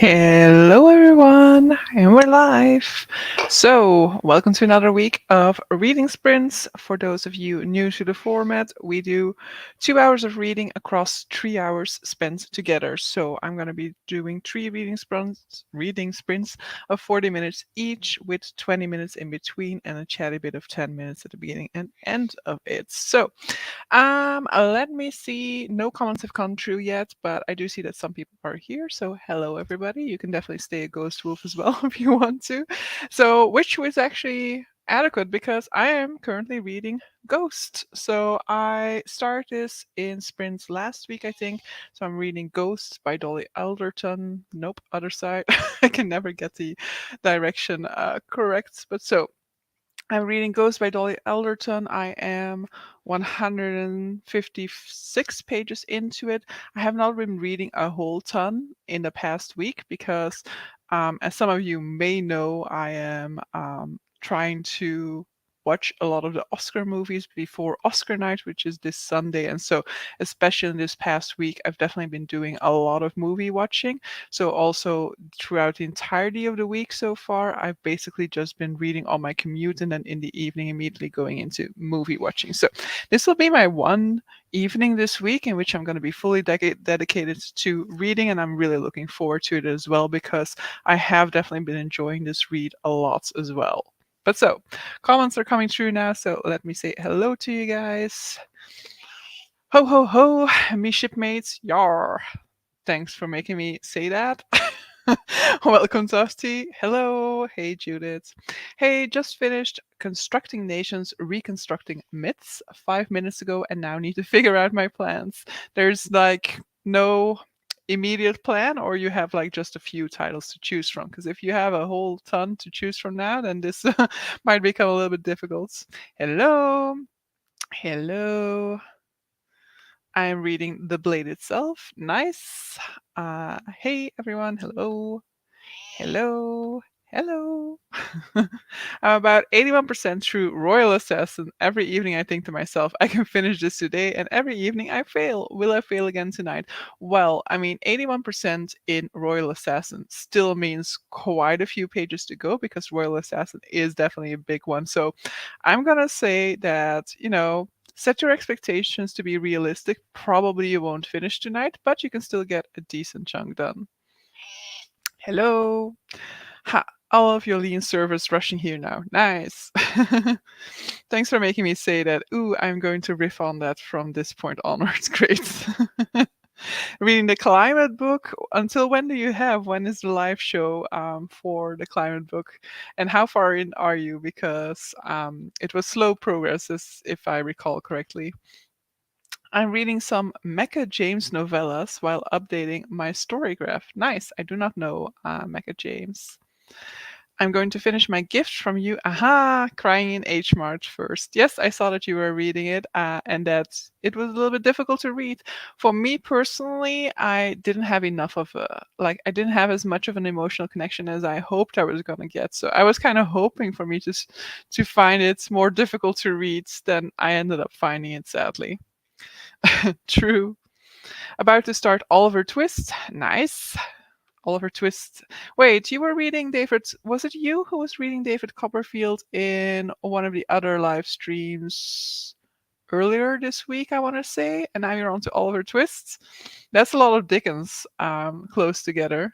Hello, everyone, and we're live. So, welcome to another week of reading sprints. For those of you new to the format, we do 2 hours of reading across 3 hours spent together. So, I'm going to be doing three reading sprints of 40 minutes each, with 20 minutes in between and a chatty bit of 10 minutes at the beginning and end of it. So, let me see. No comments have come through yet, but I do see that some people are here. So hello, everybody. You can definitely stay a ghost wolf as well if you want to. So, which was actually adequate because I am currently reading Ghost. So I started this in sprints last week, I think. So I'm reading Ghost by Dolly Alderton. Nope, other side. I can never get the direction correct. But so I'm reading Ghost by Dolly Alderton. I am 156 pages into it. I have not been reading a whole ton in the past week because, as some of you may know, I am trying to watch a lot of the Oscar movies before Oscar night, which is this Sunday. And so, especially in this past week, I've definitely been doing a lot of movie watching. So also throughout the entirety of the week so far, I've basically just been reading on my commute and then in the evening immediately going into movie watching. So this will be my one evening this week in which I'm going to be fully dedicated to reading, and I'm really looking forward to it as well because I have definitely been enjoying this read a lot as well. But so, comments are coming through now, so let me say hello to you guys. Ho ho ho, me shipmates, yar. Thanks for making me say that. Welcome, Tosti. Hello. Hey, Judith. Hey, just finished Constructing Nations, Reconstructing Myths 5 minutes ago, and now need to figure out my plans. There's like no immediate plan, or you have like just a few titles to choose from. Because if you have a whole ton to choose from now, then this might become a little bit difficult. Hello. Hello. I am reading The Blade itself. Nice. Hey everyone. Hello. Hello. Hello. I'm about 81% through Royal Assassin. Every evening I think to myself, I can finish this today, and every evening I fail. Will I fail again tonight? Well, I mean, 81% in Royal Assassin still means quite a few pages to go because Royal Assassin is definitely a big one. So I'm gonna say that, set your expectations to be realistic. Probably you won't finish tonight, but you can still get a decent chunk done. Hello. Ha, all of your lean servers rushing here now. Nice. Thanks for making me say that. Ooh, I'm going to riff on that from this point onwards. Great. Reading the climate book. Until when do you have? When is the live show for the climate book? And how far in are you? Because it was slow progress, if I recall correctly. I'm reading some Mecca James novellas while updating my story graph. Nice. I do not know Mecca James. I'm going to finish my gift from you. Aha! Crying in H Mart first. Yes, I saw that you were reading it and that it was a little bit difficult to read. For me personally, I didn't have enough of I didn't have as much of an emotional connection as I hoped I was going to get. So I was kind of hoping for me to find it more difficult to read than I ended up finding it, sadly. True. About to start Oliver Twist. Nice. Oliver Twist. Wait, you were reading David. Was it you who was reading David Copperfield in one of the other live streams earlier this week, I want to say? And now you're on to Oliver Twist. That's a lot of Dickens close together.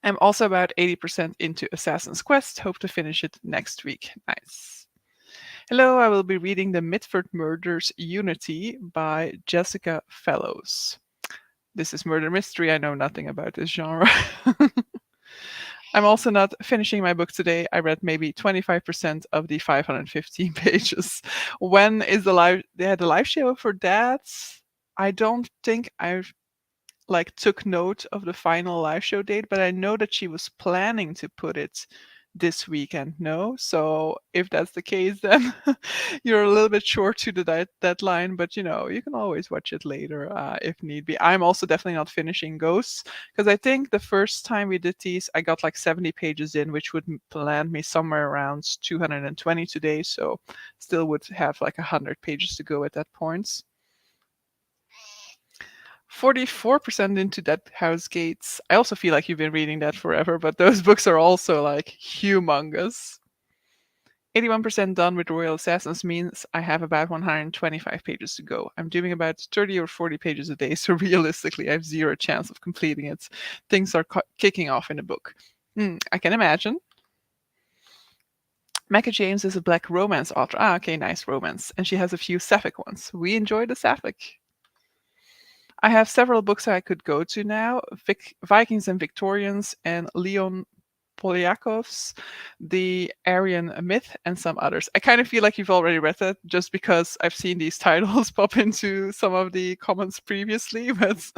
I'm also about 80% into Assassin's Quest. Hope to finish it next week. Nice. Hello, I will be reading The Mitford Murders Unity by Jessica Fellows. This is murder mystery. I know nothing about this genre. I'm also not finishing my book today. I read maybe 25% of the 515 pages. When is the live? They had a live show for that. I don't think I've took note of the final live show date, but I know that she was planning to put it this weekend. No, so if that's the case, then you're a little bit short to the deadline. But you can always watch it later if need be. I'm also definitely not finishing Ghosts because I think the first time we did these, I got like 70 pages in, which would land me somewhere around 220 today. So still would have like 100 pages to go at that point. 44% into Dead House Gates. I also feel like you've been reading that forever, but those books are also like humongous. 81% done with Royal Assassins means I have about 125 pages to go. I'm doing about 30 or 40 pages a day, so realistically, I have zero chance of completing it. Things are kicking off in the book. I can imagine. Mecca James is a black romance author. Ah, okay, nice romance. And she has a few sapphic ones. We enjoy the sapphic. I have several books I could go to now: Vikings and Victorians, and Leon Polyakov's The Aryan Myth, and some others. I kind of feel like you've already read that just because I've seen these titles pop into some of the comments previously, but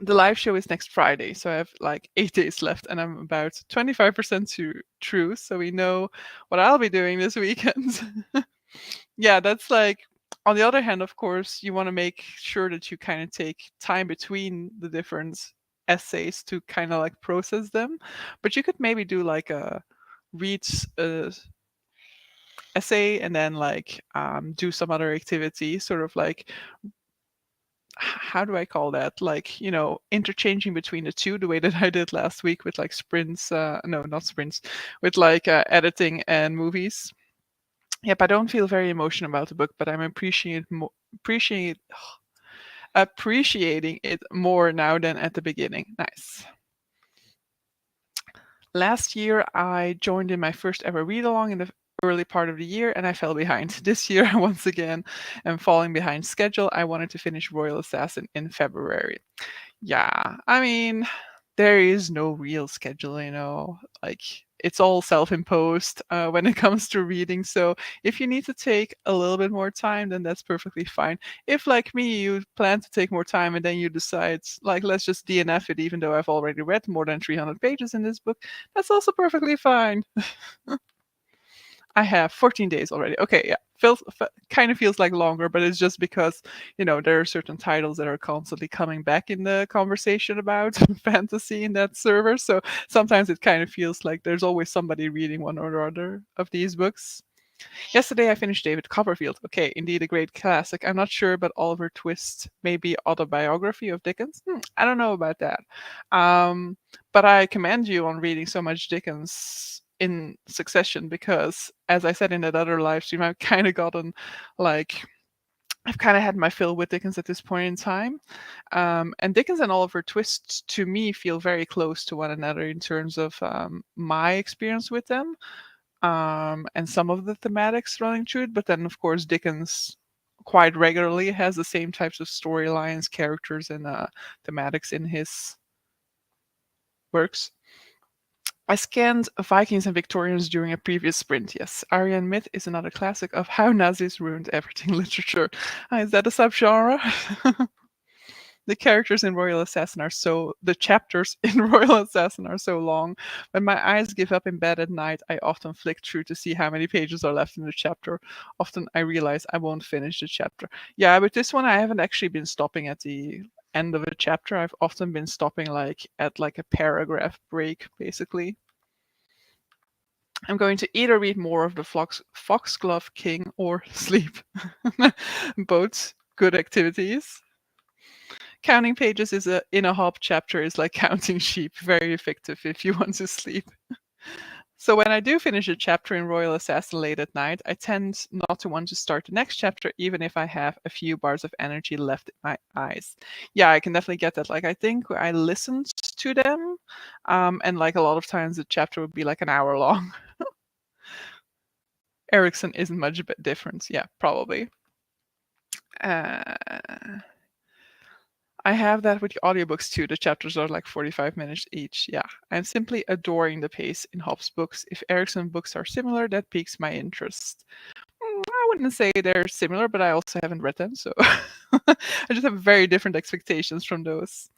the live show is next Friday, so I have like 8 days left, and I'm about 25% through, so we know what I'll be doing this weekend. Yeah, that's like, on the other hand, of course, you want to make sure that you kind of take time between the different essays to kind of like process them. But you could maybe do like a read essay and then like do some other activity, sort of like, how do I call that? Like, interchanging between the two, the way that I did last week with like sprints, no, not sprints, with like editing and movies. Yep, I don't feel very emotional about the book, but I'm appreciate appreciating it more now than at the beginning. Nice. Last year, I joined in my first ever read along in the early part of the year, and I fell behind. This year, once again, am falling behind schedule. I wanted to finish Royal Assassin in February. Yeah, I mean, there is no real schedule, like, it's all self-imposed when it comes to reading. So if you need to take a little bit more time, then that's perfectly fine. If, like me, you plan to take more time and then you decide, like, let's just DNF it, even though I've already read more than 300 pages in this book, that's also perfectly fine. I have 14 days already. Okay, yeah. Kind of feels like longer, but it's just because, there are certain titles that are constantly coming back in the conversation about fantasy in that server. So sometimes it kind of feels like there's always somebody reading one or other of these books. Yesterday I finished David Copperfield. Okay, indeed a great classic. I'm not sure, but Oliver Twist may be autobiography of Dickens. I don't know about that. But I commend you on reading so much Dickens in succession, because, as I said in that other live stream, I've kind of gotten like, I've kind of had my fill with Dickens at this point in time. And Dickens and Oliver Twist, to me, feel very close to one another in terms of my experience with them, and some of the thematics running through it. But then, of course, Dickens quite regularly has the same types of storylines, characters, and thematics in his works. I scanned Vikings and Victorians during a previous sprint. Yes, Aryan Myth is another classic of how Nazis ruined everything literature. Is that a subgenre? The characters in Royal Assassin are so the chapters in Royal Assassin are so long. When my eyes give up in bed at night, I often flick through to see how many pages are left in the chapter. Often I realize I won't finish the chapter. Yeah, but this one I haven't actually been stopping at the end of a chapter. I've often been stopping like at like a paragraph break, basically. I'm going to either read more of the Foxglove King or sleep. Both good activities. Counting pages in a hop chapter is like counting sheep, very effective if you want to sleep. So when I do finish a chapter in Royal Assassin late at night, I tend not to want to start the next chapter, even if I have a few bars of energy left in my eyes. Yeah, I can definitely get that. Like, I think I listened to them, and like a lot of times the chapter would be like an hour long. Erickson isn't much different. Yeah, probably. Uh, I have that with the audiobooks too. The chapters are like 45 minutes each. Yeah, I'm simply adoring the pace in Hobbes' books. If Erickson books are similar, that piques my interest. I wouldn't say they're similar, but I also haven't read them, so I just have very different expectations from those.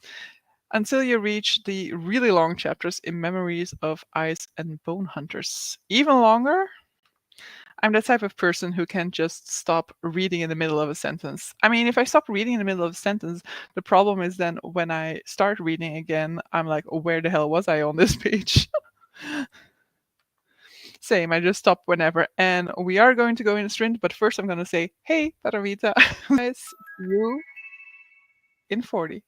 Until you reach the really long chapters in Memories of Ice and Bone Hunters. Even longer? I'm the type of person who can just stop reading in the middle of a sentence. I mean, if I stop reading in the middle of a sentence, the problem is then when I start reading again, I'm like, oh, where the hell was I on this page? Same, I just stop whenever. And we are going to go in a sprint, but first I'm going to say, hey, Paravita. Guys, you. in 40.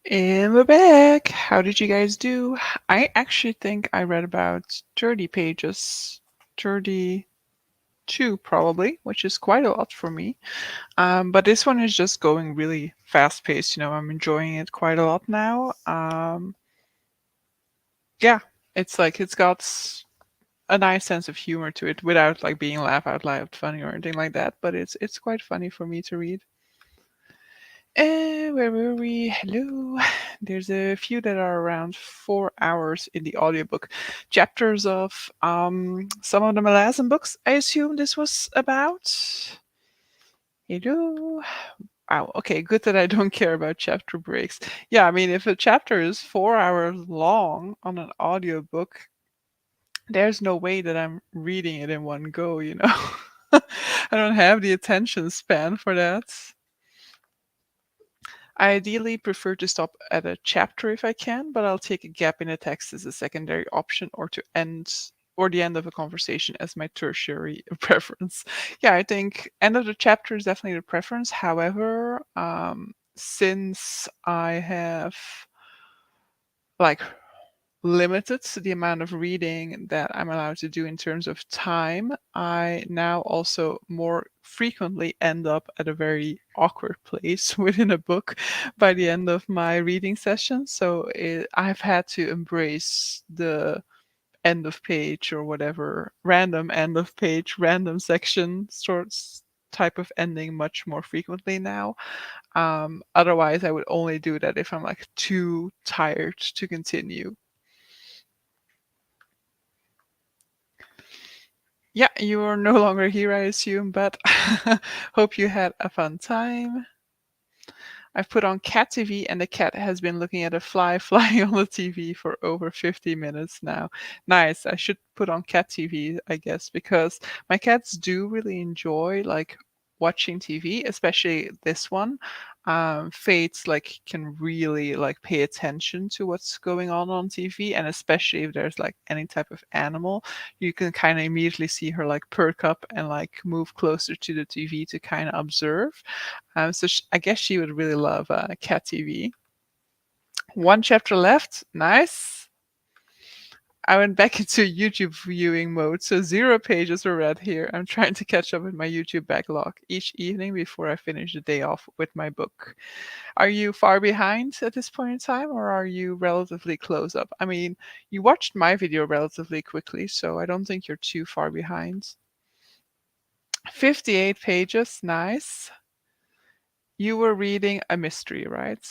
And we're back. How did you guys do? I actually think I read about 30 pages, 32 probably, which is quite a lot for me. But this one is just going really fast paced. I'm enjoying it quite a lot now. Yeah, it's like it's got a nice sense of humor to it without like being laugh out loud funny or anything like that. But it's quite funny for me to read. Where were we? Hello. There's a few that are around 4 hours in the audiobook. Chapters of some of the Malazan books, I assume this was about. Hello. Wow, okay, good that I don't care about chapter breaks. Yeah, I mean, if a chapter is 4 hours long on an audiobook, there's no way that I'm reading it in one go. I don't have the attention span for that. I ideally prefer to stop at a chapter if I can, but I'll take a gap in the text as a secondary option or the end of a conversation as my tertiary preference. Yeah, I think end of the chapter is definitely the preference. However, since I have like limited to the amount of reading that I'm allowed to do in terms of time, I now also more frequently end up at a very awkward place within a book by the end of my reading session. So I've had to embrace the end of page or whatever, random end of page, random section sorts type of ending much more frequently now. Otherwise, I would only do that if I'm like too tired to continue. Yeah, you are no longer here, I assume, but hope you had a fun time. I've put on cat TV and the cat has been looking at a fly flying on the TV for over 50 minutes now. Nice. I should put on cat TV, I guess, because my cats do really enjoy like watching TV, especially this one. Fates like can really like pay attention to what's going on TV, and especially if there's like any type of animal, you can kind of immediately see her like perk up and like move closer to the TV to kind of observe. I guess she would really love Cat TV. One chapter left. Nice. I went back into YouTube viewing mode, so 0 pages were read here. I'm trying to catch up with my YouTube backlog each evening before I finish the day off with my book. Are you far behind at this point in time, or are you relatively close up? I mean, you watched my video relatively quickly, so I don't think you're too far behind. 58 pages. Nice. You were reading a mystery, right?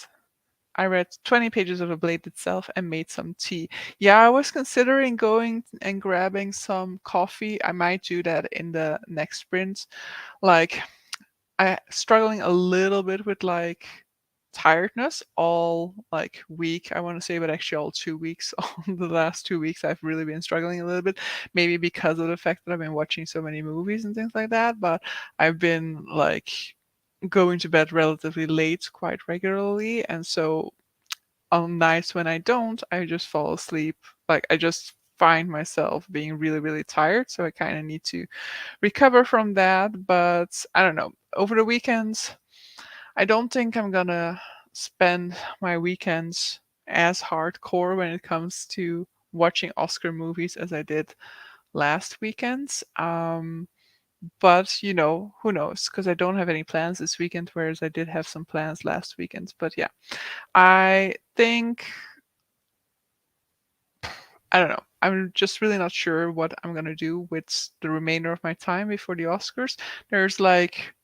I read 20 pages of The Blade itself and made some tea. Yeah, I was considering going and grabbing some coffee. I might do that in the next sprint. Like, I struggling a little bit with like tiredness all like week, I want to say, but actually all 2 weeks. On the last 2 weeks, I've really been struggling a little bit. Maybe because of the fact that I've been watching so many movies and things like that. But I've been like going to bed relatively late quite regularly, and so on nights when I don't, I just fall asleep. Like I just find myself being really, really tired. So I kind of need to recover from that. But I don't know. Over the weekends, I don't think I'm gonna spend my weekends as hardcore when it comes to watching Oscar movies as I did last weekend. But who knows? Because I don't have any plans this weekend, whereas I did have some plans last weekend. But yeah, I think I don't know. I'm just really not sure what I'm gonna do with the remainder of my time before the Oscars. There's like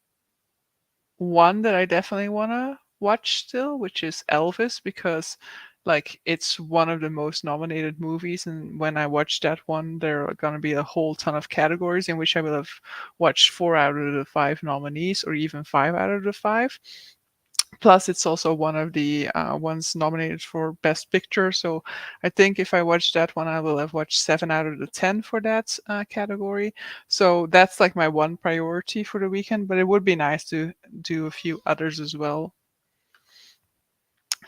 one that I definitely wanna watch still, which is Elvis, because like it's one of the most nominated movies, and when I watch that one, there are gonna be a whole ton of categories in which I will have watched 4 out of the 5 nominees, or even 5 out of the 5. Plus, it's also one of the ones nominated for Best Picture. So I think if I watch that one, I will have watched 7 out of the 10 for that category. So that's like my one priority for the weekend. But it would be nice to do a few others as well.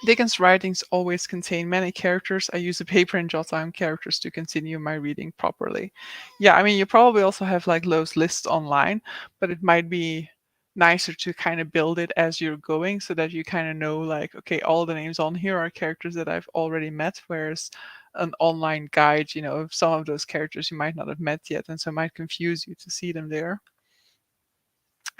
Dickens' writings always contain many characters. I use a paper and jot down characters to continue my reading properly. Yeah, I mean, you probably also have like those lists online, but it might be nicer to kind of build it as you're going so that you kind of know, like, okay, all the names on here are characters that I've already met, whereas an online guide, some of those characters you might not have met yet, and so it might confuse you to see them there.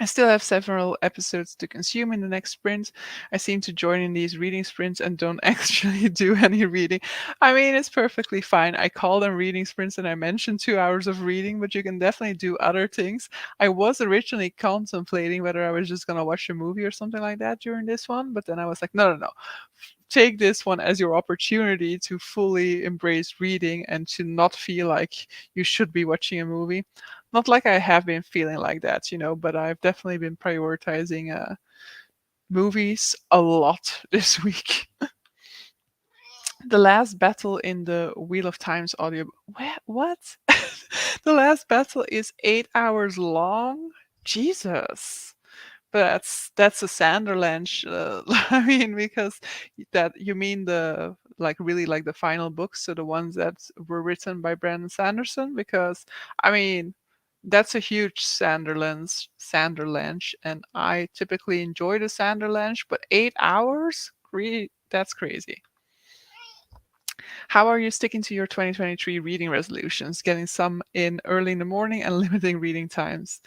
I still have several episodes to consume in the next sprint. I seem to join in these reading sprints and don't actually do any reading. I mean, it's perfectly fine. I call them reading sprints and I mention 2 hours of reading, but you can definitely do other things. I was originally contemplating whether I was just going to watch a movie or something like that during this one, but then I was like, no, no, no. Take this one as your opportunity to fully embrace reading and to not feel like you should be watching a movie. Not like I have been feeling like that, but I've definitely been prioritizing movies a lot this week. The last battle in the Wheel of Times audio. What? The last battle is 8 hours long? Jesus. But that's a Sanderland. I mean, because that you mean the like really like the final books, so the ones that were written by Brandon Sanderson. Because I mean, that's a huge Sanderlanche, and I typically enjoy the Sanderlanche, but 8 hours, that's crazy. How are you sticking to your 2023 reading resolutions? Getting some in early in the morning and limiting reading times.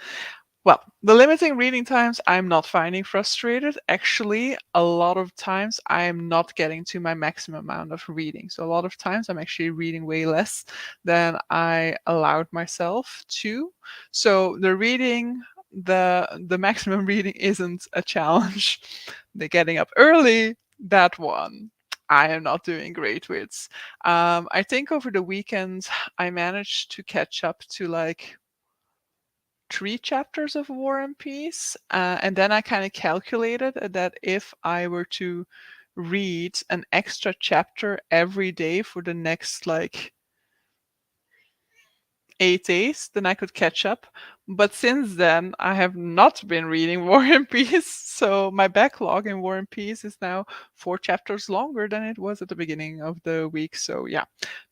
Well, the limiting reading times I'm not finding frustrated. Actually, a lot of times I am not getting to my maximum amount of reading. So a lot of times I'm actually reading way less than I allowed myself to. So the maximum reading isn't a challenge. The getting up early, that one. I am not doing great with. I think over the weekend I managed to catch up to like 3 chapters of War and Peace. And then I kind of calculated that if I were to read an extra chapter every day for the next like 8 days, then I could catch up. But since then, I have not been reading War and Peace. So my backlog in War and Peace is now 4 chapters longer than it was at the beginning of the week. So yeah,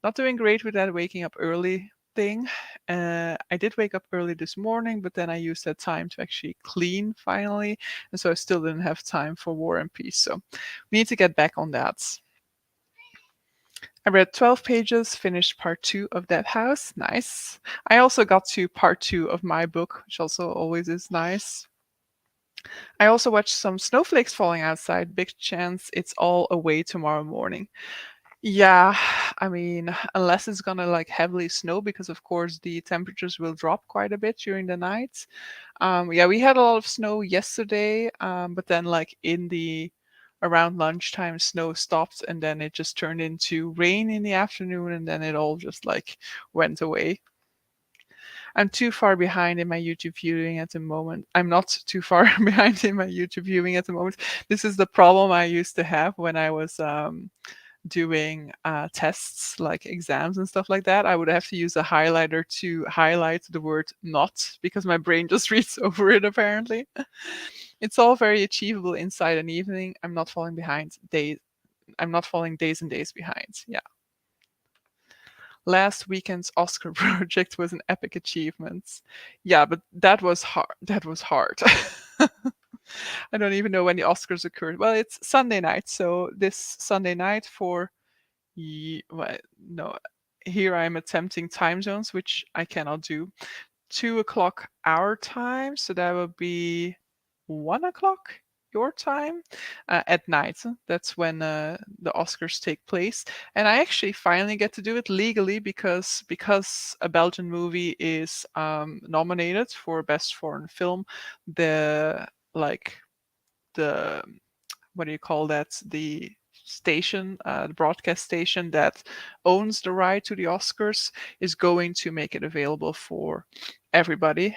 not doing great with that waking up early thing. I did wake up early this morning, but then I used that time to actually clean finally. And so I still didn't have time for War and Peace. So we need to get back on that. I read 12 pages, finished part two of That House. Nice. I also got to part two of my book, which also always is nice. I also watched some snowflakes falling outside. Big chance it's all away tomorrow morning. Yeah, I mean, unless it's gonna like heavily snow, because of course the temperatures will drop quite a bit during the night. Yeah, we had a lot of snow yesterday, but then like in the around lunchtime, snow stopped, and then it just turned into rain in the afternoon, and then it all just like went away. I'm too far behind in my YouTube viewing at the moment. I'm not too far behind in my YouTube viewing at the moment. This is the problem I used to have when I was doing tests like exams and stuff like that. I would have to use a highlighter to highlight the word not because my brain just reads over it apparently. It's all very achievable inside an evening. I'm not falling days and days behind. Yeah. Last weekend's Oscar project was an epic achievement. Yeah, but that was hard. That was hard. I don't even know when the Oscars occurred. Well, it's Sunday night, so this Sunday night for well, no, here I'm attempting time zones, which I cannot do. 2 o'clock our time, so that would be 1 o'clock your time at night. That's when the Oscars take place, and I actually finally get to do it legally because a Belgian movie is nominated for best foreign film. The like the what do you call that? The broadcast station that owns the right to the Oscars is going to make it available for everybody,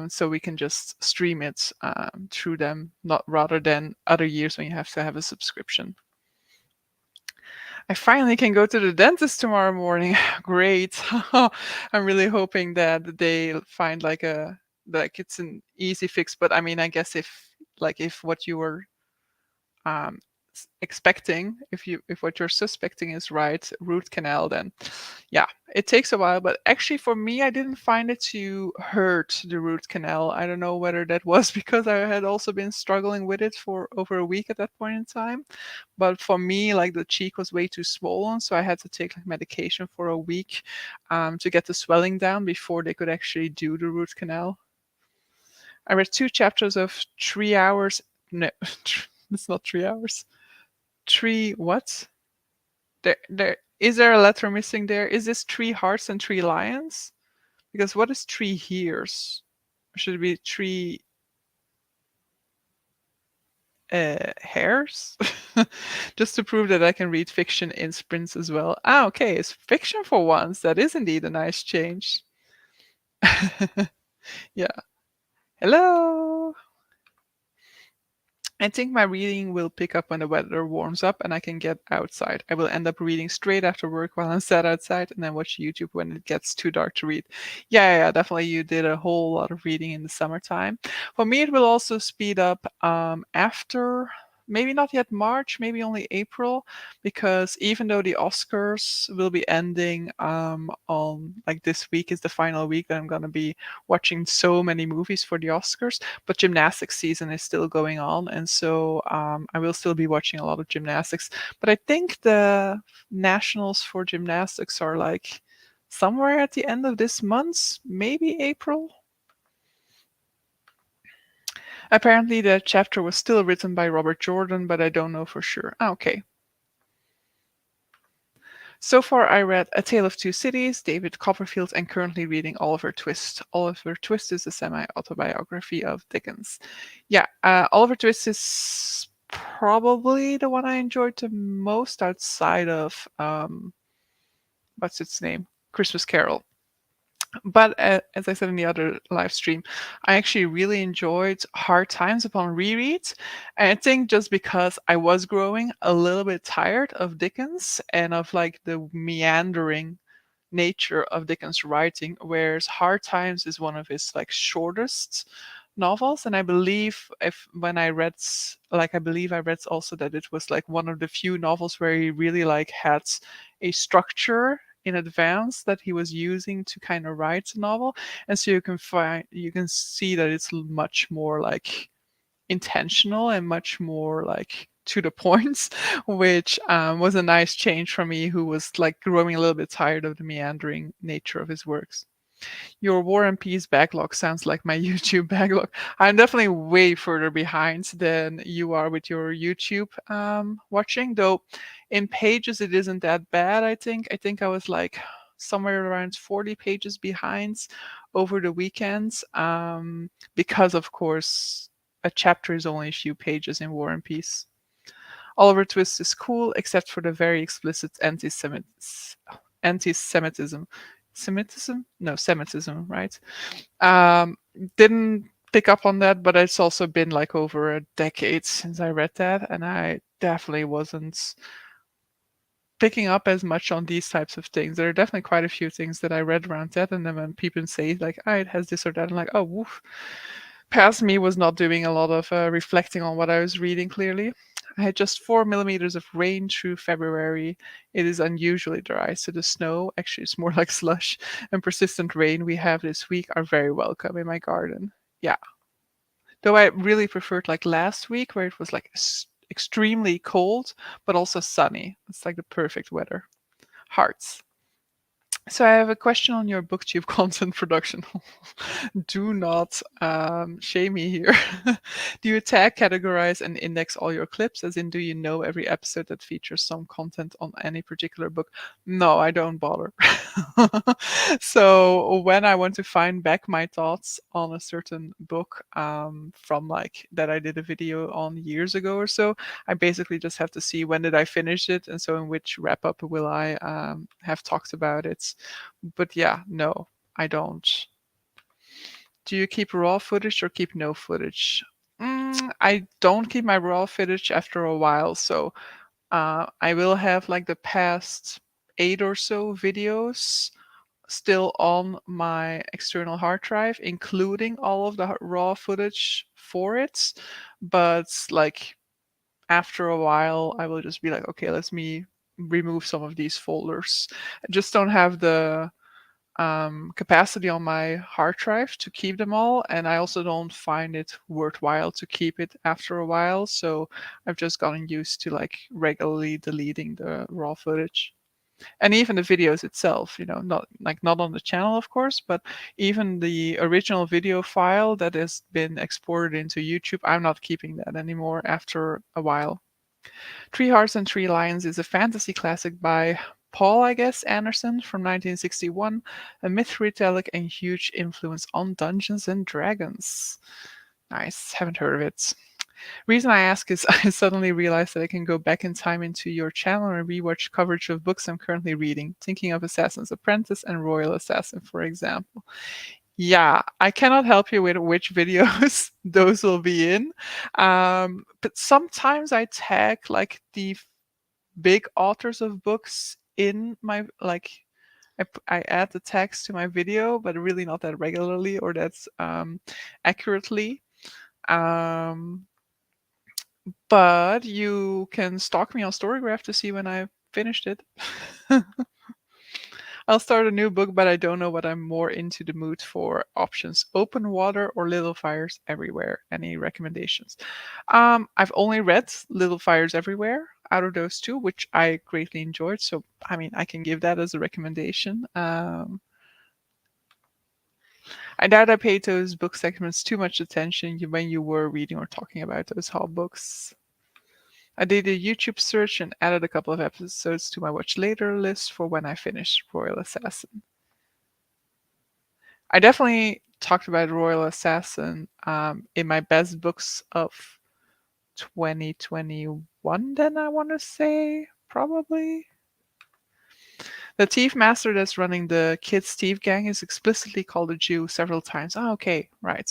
so we can just stream it through them, not rather than other years when you have to have a subscription. I finally can go to the dentist tomorrow morning. Great. I'm really hoping that they find like it's an easy fix. But I mean, I guess if what you were um, expecting, if what you're suspecting is right, root canal, then yeah, it takes a while. But actually, for me, I didn't find it to hurt the root canal. I don't know whether that was because I had also been struggling with it for over a week at that point in time. But for me, like the cheek was way too swollen, so I had to take like medication for a week to get the swelling down before they could actually do the root canal. I read 2 chapters of 3 hours. No, it's not 3 hours. Three what? There is there a letter missing there? Is this 3 hearts and 3 lions? Because what is 3 hears? Should it be 3 hairs? Just to prove that I can read fiction in sprints as well. Ah, okay, it's fiction for once. That is indeed a nice change. Yeah. Hello. I think my reading will pick up when the weather warms up and I can get outside. I will end up reading straight after work while I'm sat outside and then watch YouTube when it gets too dark to read. Yeah, definitely. You did a whole lot of reading in the summertime. For me, it will also speed up after. Maybe not yet March, maybe only April, because even though the Oscars will be ending on like this week is the final week that I'm going to be watching so many movies for the Oscars, but gymnastics season is still going on, and so I will still be watching a lot of gymnastics. But I think the nationals for gymnastics are like somewhere at the end of this month, maybe April. Apparently, the chapter was still written by Robert Jordan, but I don't know for sure. Ah, okay. So far, I read A Tale of Two Cities, David Copperfield, and currently reading Oliver Twist. Oliver Twist is a semi autobiography of Dickens. Yeah, Oliver Twist is probably the one I enjoyed the most outside of what's its name? Christmas Carol. But as I said in the other live stream, I actually really enjoyed Hard Times upon reread. And I think just because I was growing a little bit tired of Dickens and of like the meandering nature of Dickens' writing, whereas Hard Times is one of his like shortest novels. And I believe if when I read like I believe I read also that it was like one of the few novels where he really like had a structure in advance that he was using to kind of write the novel. And so you can see that it's much more like intentional and much more like to the point, which was a nice change for me, who was like growing a little bit tired of the meandering nature of his works. Your War and Peace backlog sounds like my YouTube backlog. I'm definitely way further behind than you are with your YouTube watching, though in pages it isn't that bad, I think. I think I was like somewhere around 40 pages behind over the weekends because, of course, a chapter is only a few pages in War and Peace. Oliver Twist is cool, except for the very explicit anti-Semitism. Semitism? No, Semitism, right? Um, didn't pick up on that, but it's also been like over a decade since I read that, and I definitely wasn't picking up as much on these types of things. There are definitely quite a few things that I read around that, and then when people say like, "Ah, it has this or that," I'm like, "Oh, woof." Past me was not doing a lot of reflecting on what I was reading clearly. I had just 4 millimeters of rain through February. It is unusually dry, so the snow, actually it's more like slush, and persistent rain we have this week are very welcome in my garden. Yeah. Though I really preferred like last week where it was like extremely cold, but also sunny. It's like the perfect weather. Hearts. So I have a question on your booktube content production. Do not shame me here. Do you tag, categorize, and index all your clips? As in, do you know every episode that features some content on any particular book? No, I don't bother. So when I want to find back my thoughts on a certain book from like that I did a video on years ago or so, I basically just have to see when did I finish it, and so in which wrap up will I have talked about it. But yeah, no, I don't. Do you keep raw footage or keep no footage? I don't keep my raw footage after a while, so I will have like the past 8 or so videos still on my external hard drive, including all of the raw footage for it. But like after a while, I will just be like, okay, let me remove some of these folders. I just don't have the capacity on my hard drive to keep them all, and I also don't find it worthwhile to keep it after a while. So I've just gotten used to like regularly deleting the raw footage. And even the videos itself, not on the channel, of course, but even the original video file that has been exported into YouTube, I'm not keeping that anymore after a while. Three Hearts and Three Lions is a fantasy classic by Paul, I guess, Anderson from 1961, a myth retelling and huge influence on Dungeons and Dragons. Nice, haven't heard of it. Reason I ask is I suddenly realized that I can go back in time into your channel and rewatch coverage of books I'm currently reading, thinking of Assassin's Apprentice and Royal Assassin, for example. Yeah, I cannot help you with which videos those will be in. But sometimes I tag like the big authors of books in my like I add the text to my video, but really not that regularly or that accurately. Um, but you can stalk me on Storygraph to see when I finished it. I'll start a new book, but I don't know what I'm more into the mood for. Options: Open Water or Little Fires Everywhere. Any recommendations? I've only read Little Fires Everywhere out of those two, which I greatly enjoyed. So, I mean, I can give that as a recommendation. I doubt I paid those book segments too much attention when you were reading or talking about those whole books. I did a YouTube search and added a couple of episodes to my watch later list for when I finish Royal Assassin. I definitely talked about Royal Assassin in my best books of 2021, then I want to say, probably. The thief master that's running the kids' thief gang is explicitly called a Jew several times. Oh, okay, right.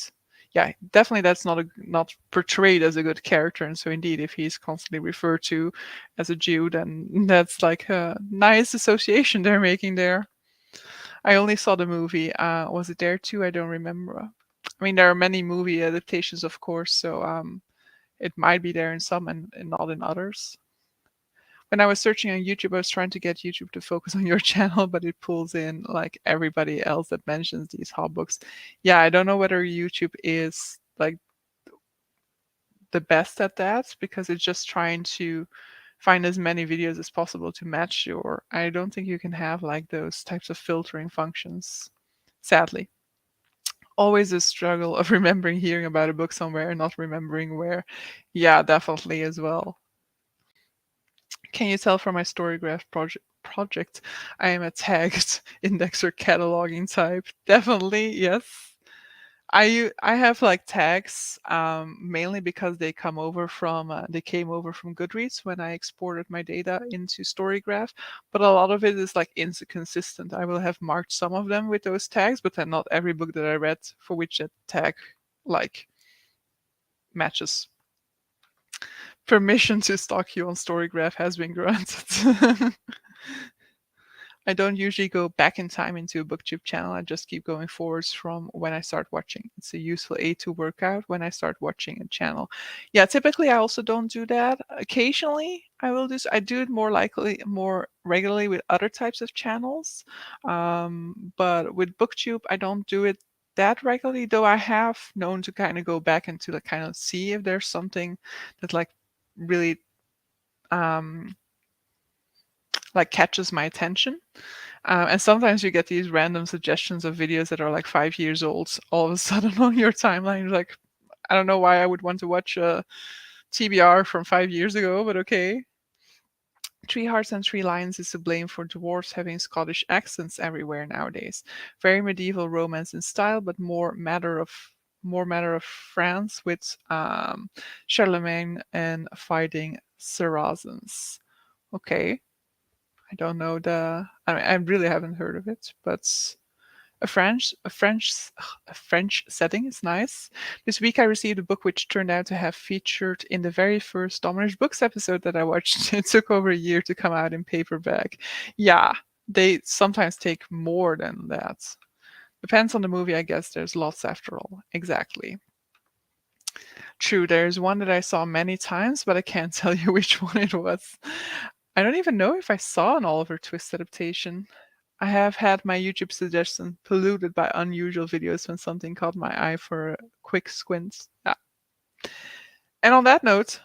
Yeah, definitely that's not portrayed as a good character, and so indeed, if he's constantly referred to as a Jew, then that's like a nice association they're making there. I only saw the movie. Was it there too? I don't remember. I mean, there are many movie adaptations, of course, so it might be there in some and not in others. When I was searching on YouTube, I was trying to get YouTube to focus on your channel, but it pulls in like everybody else that mentions these hot books. Yeah, I don't know whether YouTube is like the best at that because it's just trying to find as many videos as possible to match your. I don't think you can have like those types of filtering functions, sadly. Always a struggle of remembering hearing about a book somewhere and not remembering where. Yeah, definitely as well. Can you tell from my Storygraph project I am a tagged indexer cataloging type? Definitely, yes. I have like tags mainly because they came over from Goodreads when I exported my data into Storygraph, but a lot of it is like inconsistent. I will have marked some of them with those tags, but then not every book that I read for which that tag like matches. Permission to stalk you on Storygraph has been granted. I don't usually go back in time into a booktube channel. I just keep going forwards from when I start watching. It's a useful aid to work out when I start watching a channel. Yeah, typically I also don't do that. Occasionally I will do. I do it more regularly with other types of channels. But with booktube, I don't do it that regularly. Though I have known to kind of go back and to like kind of see if there's something that like really um like catches my attention. And sometimes you get these random suggestions of videos that are like 5 years old all of a sudden on your timeline. You're like, I don't know why I would want to watch a TBR from 5 years ago, but okay. Three Hearts and Three Lions is to blame for dwarves having Scottish accents everywhere nowadays. Very medieval romance in style, but more matter of France with Charlemagne and fighting Saracens. Okay, I don't know I really haven't heard of it, but a French setting is nice. This week I received a book which turned out to have featured in the very first Dominus Books episode that I watched. It took over a year to come out in paperback. Yeah, they sometimes take more than that. Depends on the movie, I guess. There's lots after all. Exactly. True, there's one that I saw many times, but I can't tell you which one it was. I don't even know if I saw an Oliver Twist adaptation. I have had my YouTube suggestion polluted by unusual videos when something caught my eye for a quick squint. Yeah. And on that note,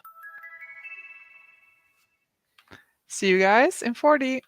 see you guys in 40.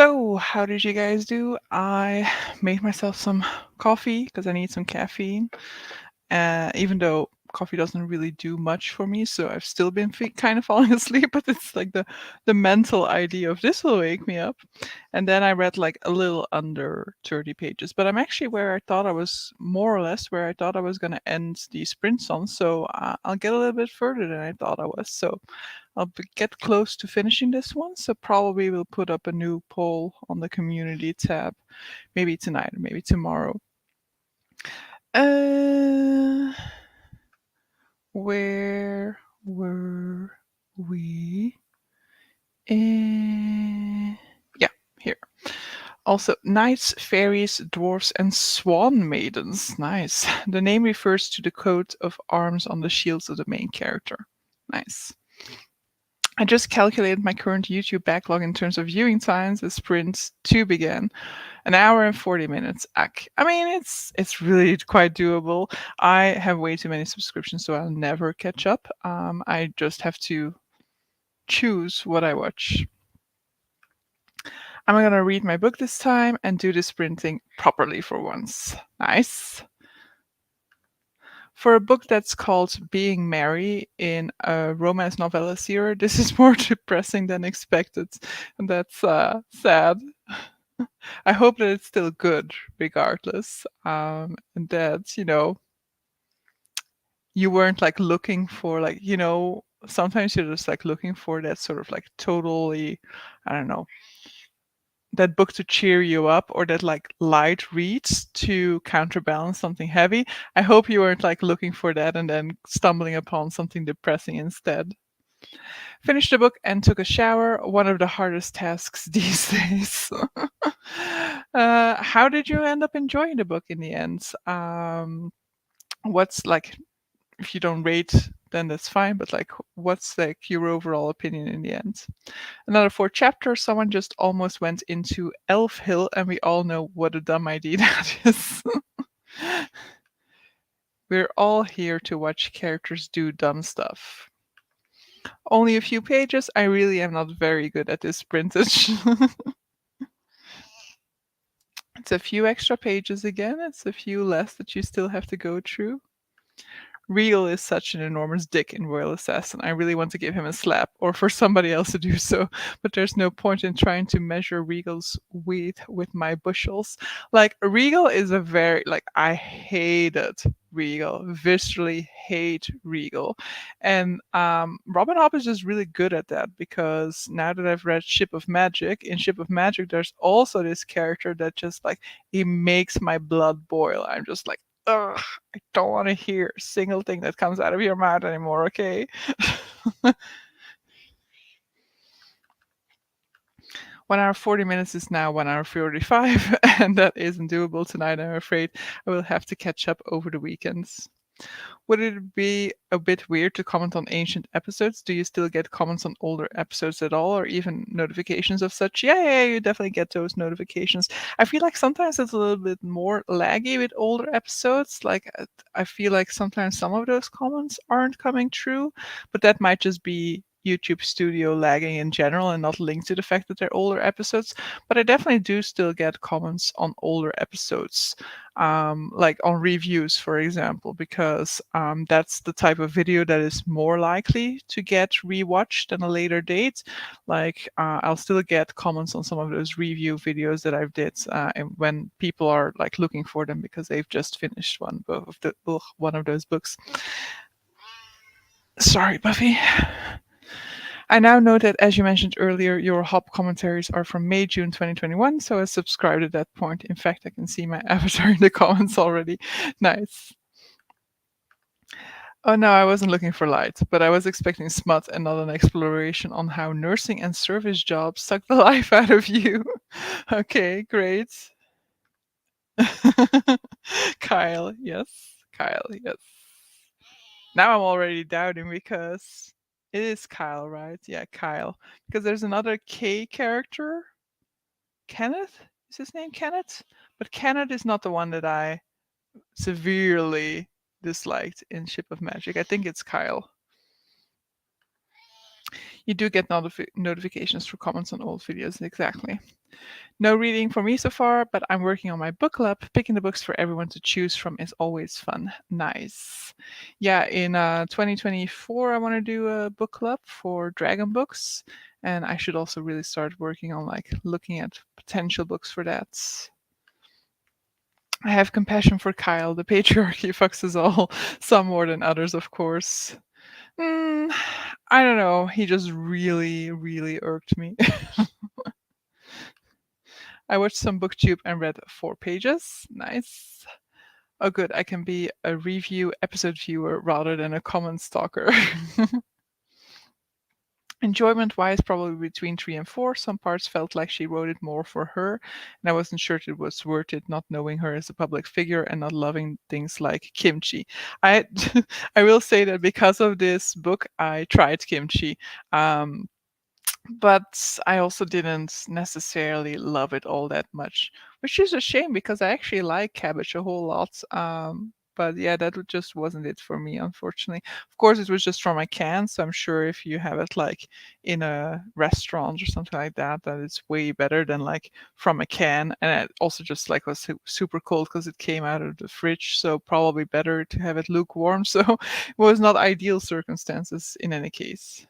So, how did you guys do? I made myself some coffee because I need some caffeine. Even though coffee doesn't really do much for me, so I've still been kind of falling asleep. But it's like the mental idea of this will wake me up. And then I read like a little under 30 pages. But I'm actually where I thought I was, more or less where I thought I was going to end the sprints on. So I'll get a little bit further than I thought I was. So get close to finishing this one. So probably we'll put up a new poll on the community tab, maybe tonight or maybe tomorrow. Uh, where were we? Yeah, here. Also, knights, fairies, dwarfs, and swan maidens. Nice. The name refers to the coat of arms on the shields of the main character. Nice. I just calculated my current YouTube backlog in terms of viewing times. The sprint 2 began. An hour and 40 minutes. I mean, it's really quite doable. I have way too many subscriptions, so I'll never catch up. I just have to choose what I watch. I'm gonna read my book this time and do the sprinting properly for once. Nice. For a book that's called Being Mary in a romance novella series, this is more depressing than expected, and that's sad. I hope that it's still good regardless, and that you weren't like looking for like sometimes you're just like looking for that sort of like totally, I don't know, that book to cheer you up or that like light reads to counterbalance something heavy. I hope you weren't like looking for that and then stumbling upon something depressing instead. Finished the book and took a shower, one of the hardest tasks these days. How did you end up enjoying the book in the end? What's like, if you don't rate, then that's fine, but like, what's like your overall opinion in the end? Another 4 chapters, someone just almost went into Elf Hill, and we all know what a dumb idea that is. We're all here to watch characters do dumb stuff. Only a few pages. I really am not very good at this printage. It's a few extra pages again. It's a few less that you still have to go through. Regal is such an enormous dick in Royal Assassin. I really want to give him a slap, or for somebody else to do so, but there's no point in trying to measure Regal's weight with my bushels. Like, Regal is a very, like, I hated Regal, viscerally hate Regal. And Robin Hobb is just really good at that because now that I've read Ship of Magic, in Ship of Magic, there's also this character that just, like, he makes my blood boil. I'm just like, ugh, I don't want to hear a single thing that comes out of your mouth anymore, okay? 1 hour 40 minutes is now 1 hour 45, and that isn't doable tonight, I'm afraid. I will have to catch up over the weekends. Would it be a bit weird to comment on ancient episodes? Do you still get comments on older episodes at all, or even notifications of such? Yeah, you definitely get those notifications. I feel like sometimes it's a little bit more laggy with older episodes. Like, I feel like sometimes some of those comments aren't coming true, but that might just be YouTube Studio lagging in general and not linked to the fact that they're older episodes. But I definitely do still get comments on older episodes, like on reviews, for example, because that's the type of video that is more likely to get rewatched at a later date. Like, I'll still get comments on some of those review videos that I've did, and when people are like looking for them because they've just finished one of those books. Sorry, Buffy. I now know that, as you mentioned earlier, your hop commentaries are from May, June 2021, so I subscribed at that point. In fact, I can see my avatar in the comments already. Nice. Oh no, I wasn't looking for light, but I was expecting smut and not an exploration on how nursing and service jobs suck the life out of you. Okay, great. Kyle, yes. Kyle, yes. Now I'm already doubting because it is Kyle, right? Yeah, Kyle. Because there's another K character. Kenneth? Is his name Kenneth? But Kenneth is not the one that I severely disliked in Ship of Magic. I think it's Kyle. You do get notifications for comments on old videos, exactly. No reading for me so far, but I'm working on my book club. Picking the books for everyone to choose from is always fun. Nice. Yeah, in 2024, I want to do a book club for dragon books, and I should also really start working on like looking at potential books for that. I have compassion for Kyle. The patriarchy fucks us all, some more than others, of course. Mm, I don't know. He just really, really irked me. I watched some booktube and read 4 pages. Nice. Oh, good. I can be a review episode viewer rather than a comment stalker. Enjoyment wise, probably between 3 and 4. Some parts felt like she wrote it more for her, and I wasn't sure it was worth it not knowing her as a public figure and not loving things like kimchi. I I will say that because of this book, I tried kimchi. Um, but I also didn't necessarily love it all that much, which is a shame because I actually like cabbage a whole lot. But yeah, just wasn't it for me, unfortunately. Of course, it was just from a can, so I'm sure if you have it like in a restaurant or something like that, that it's way better than like from a can. And it also just like was super cold because it came out of the fridge, so probably better to have it lukewarm. So it was not ideal circumstances in any case.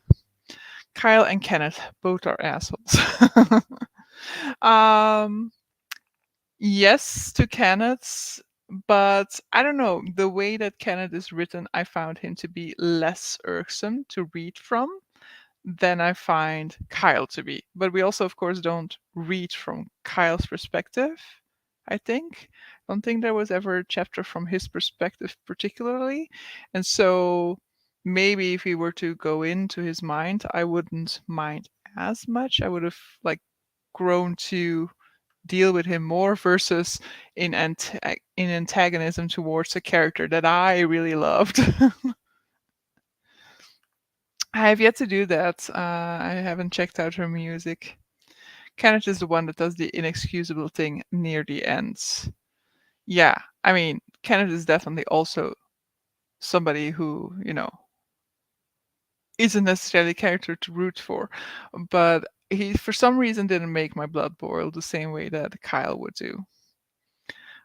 Kyle and Kenneth both are assholes. um, yes to Kenneth, but I don't know. The way that Kenneth is written, I found him to be less irksome to read from than I find Kyle to be. But we also, of course, don't read from Kyle's perspective, I think. I don't think there was ever a chapter from his perspective, particularly. And so maybe if we were to go into his mind, I wouldn't mind as much. I would have like grown to deal with him more versus in antagonism towards a character that I really loved. I have yet to do that. I haven't checked out her music. Kenneth is the one that does the inexcusable thing near the end. Yeah, I mean, Kenneth is definitely also somebody who, isn't necessarily a character to root for, but he, for some reason, didn't make my blood boil the same way that Kyle would do.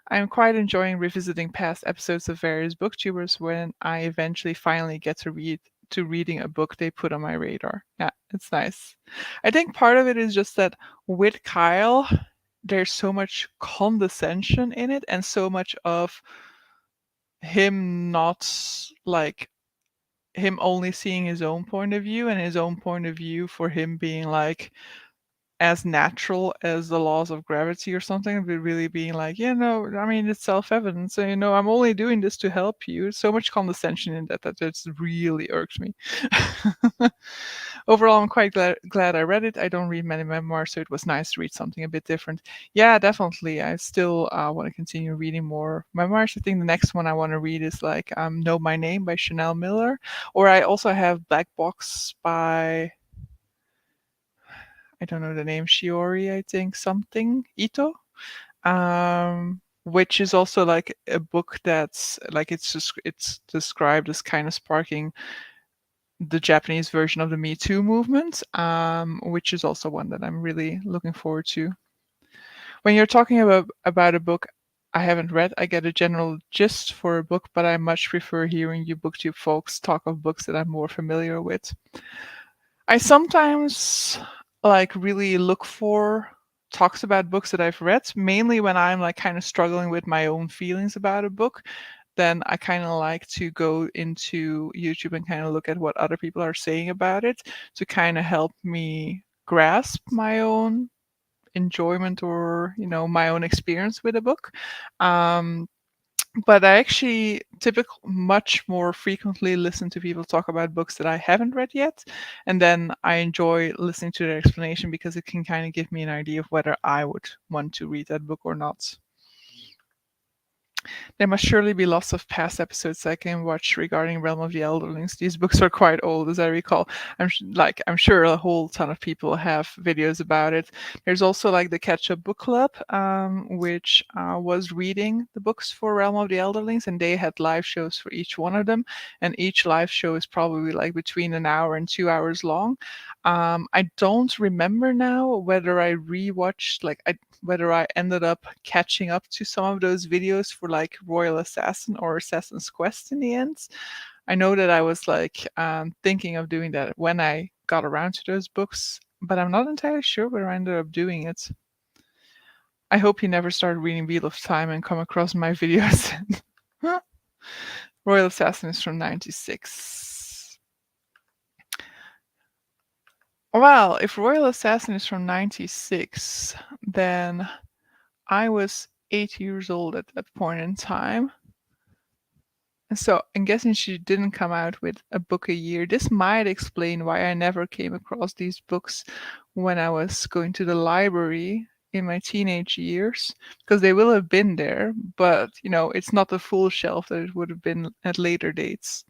I am quite enjoying revisiting past episodes of various booktubers when I eventually finally get to reading a book they put on my radar. Yeah, it's nice. I think part of it is just that with Kyle, there's so much condescension in it and so much of him not like him only seeing his own point of view and his own point of view for him being like as natural as the laws of gravity or something, but really being like, yeah, no, I mean, it's self-evident. So, I'm only doing this to help you. So much condescension in that just really irks me. Overall, I'm quite glad I read it. I don't read many memoirs, so it was nice to read something a bit different. Yeah, definitely. I still want to continue reading more memoirs. I think the next one I want to read is like Know My Name by Chanel Miller. Or I also have Black Box by, I don't know the name, Shiori, I think, something, Ito. Which is also like a book that's like it's described as kind of sparking the Japanese version of the Me Too movement, which is also one that I'm really looking forward to. When you're talking about a book I haven't read, I get a general gist for a book, but I much prefer hearing you booktube folks talk of books that I'm more familiar with. I sometimes like really look for talks about books that I've read, mainly when I'm like kind of struggling with my own feelings about a book. Then I kind of like to go into YouTube and kind of look at what other people are saying about it to kind of help me grasp my own enjoyment or my own experience with a book. Um, but I actually typically much more frequently listen to people talk about books that I haven't read yet. And then I enjoy listening to their explanation because it can kind of give me an idea of whether I would want to read that book or not. There must surely be lots of past episodes I can watch regarding Realm of the Elderlings. These books are quite old, as I recall. I'm sure a whole ton of people have videos about it. There's also like the Catch Up Book Club, which was reading the books for Realm of the Elderlings, and they had live shows for each one of them. And each live show is probably like between an hour and 2 hours long. I don't remember now whether I rewatched whether I ended up catching up to some of those videos for like Royal Assassin or Assassin's Quest in the end. I know that I was like thinking of doing that when I got around to those books, but I'm not entirely sure whether I ended up doing it. I hope you never started reading Wheel of Time and come across my videos. Royal Assassin is from 96. Well, if Royal Assassin is from 96, then I was 8 years old at that point in time. And so I'm guessing she didn't come out with a book a year. This might explain why I never came across these books when I was going to the library in my teenage years, because they will have been there, but it's not the full shelf that it would have been at later dates.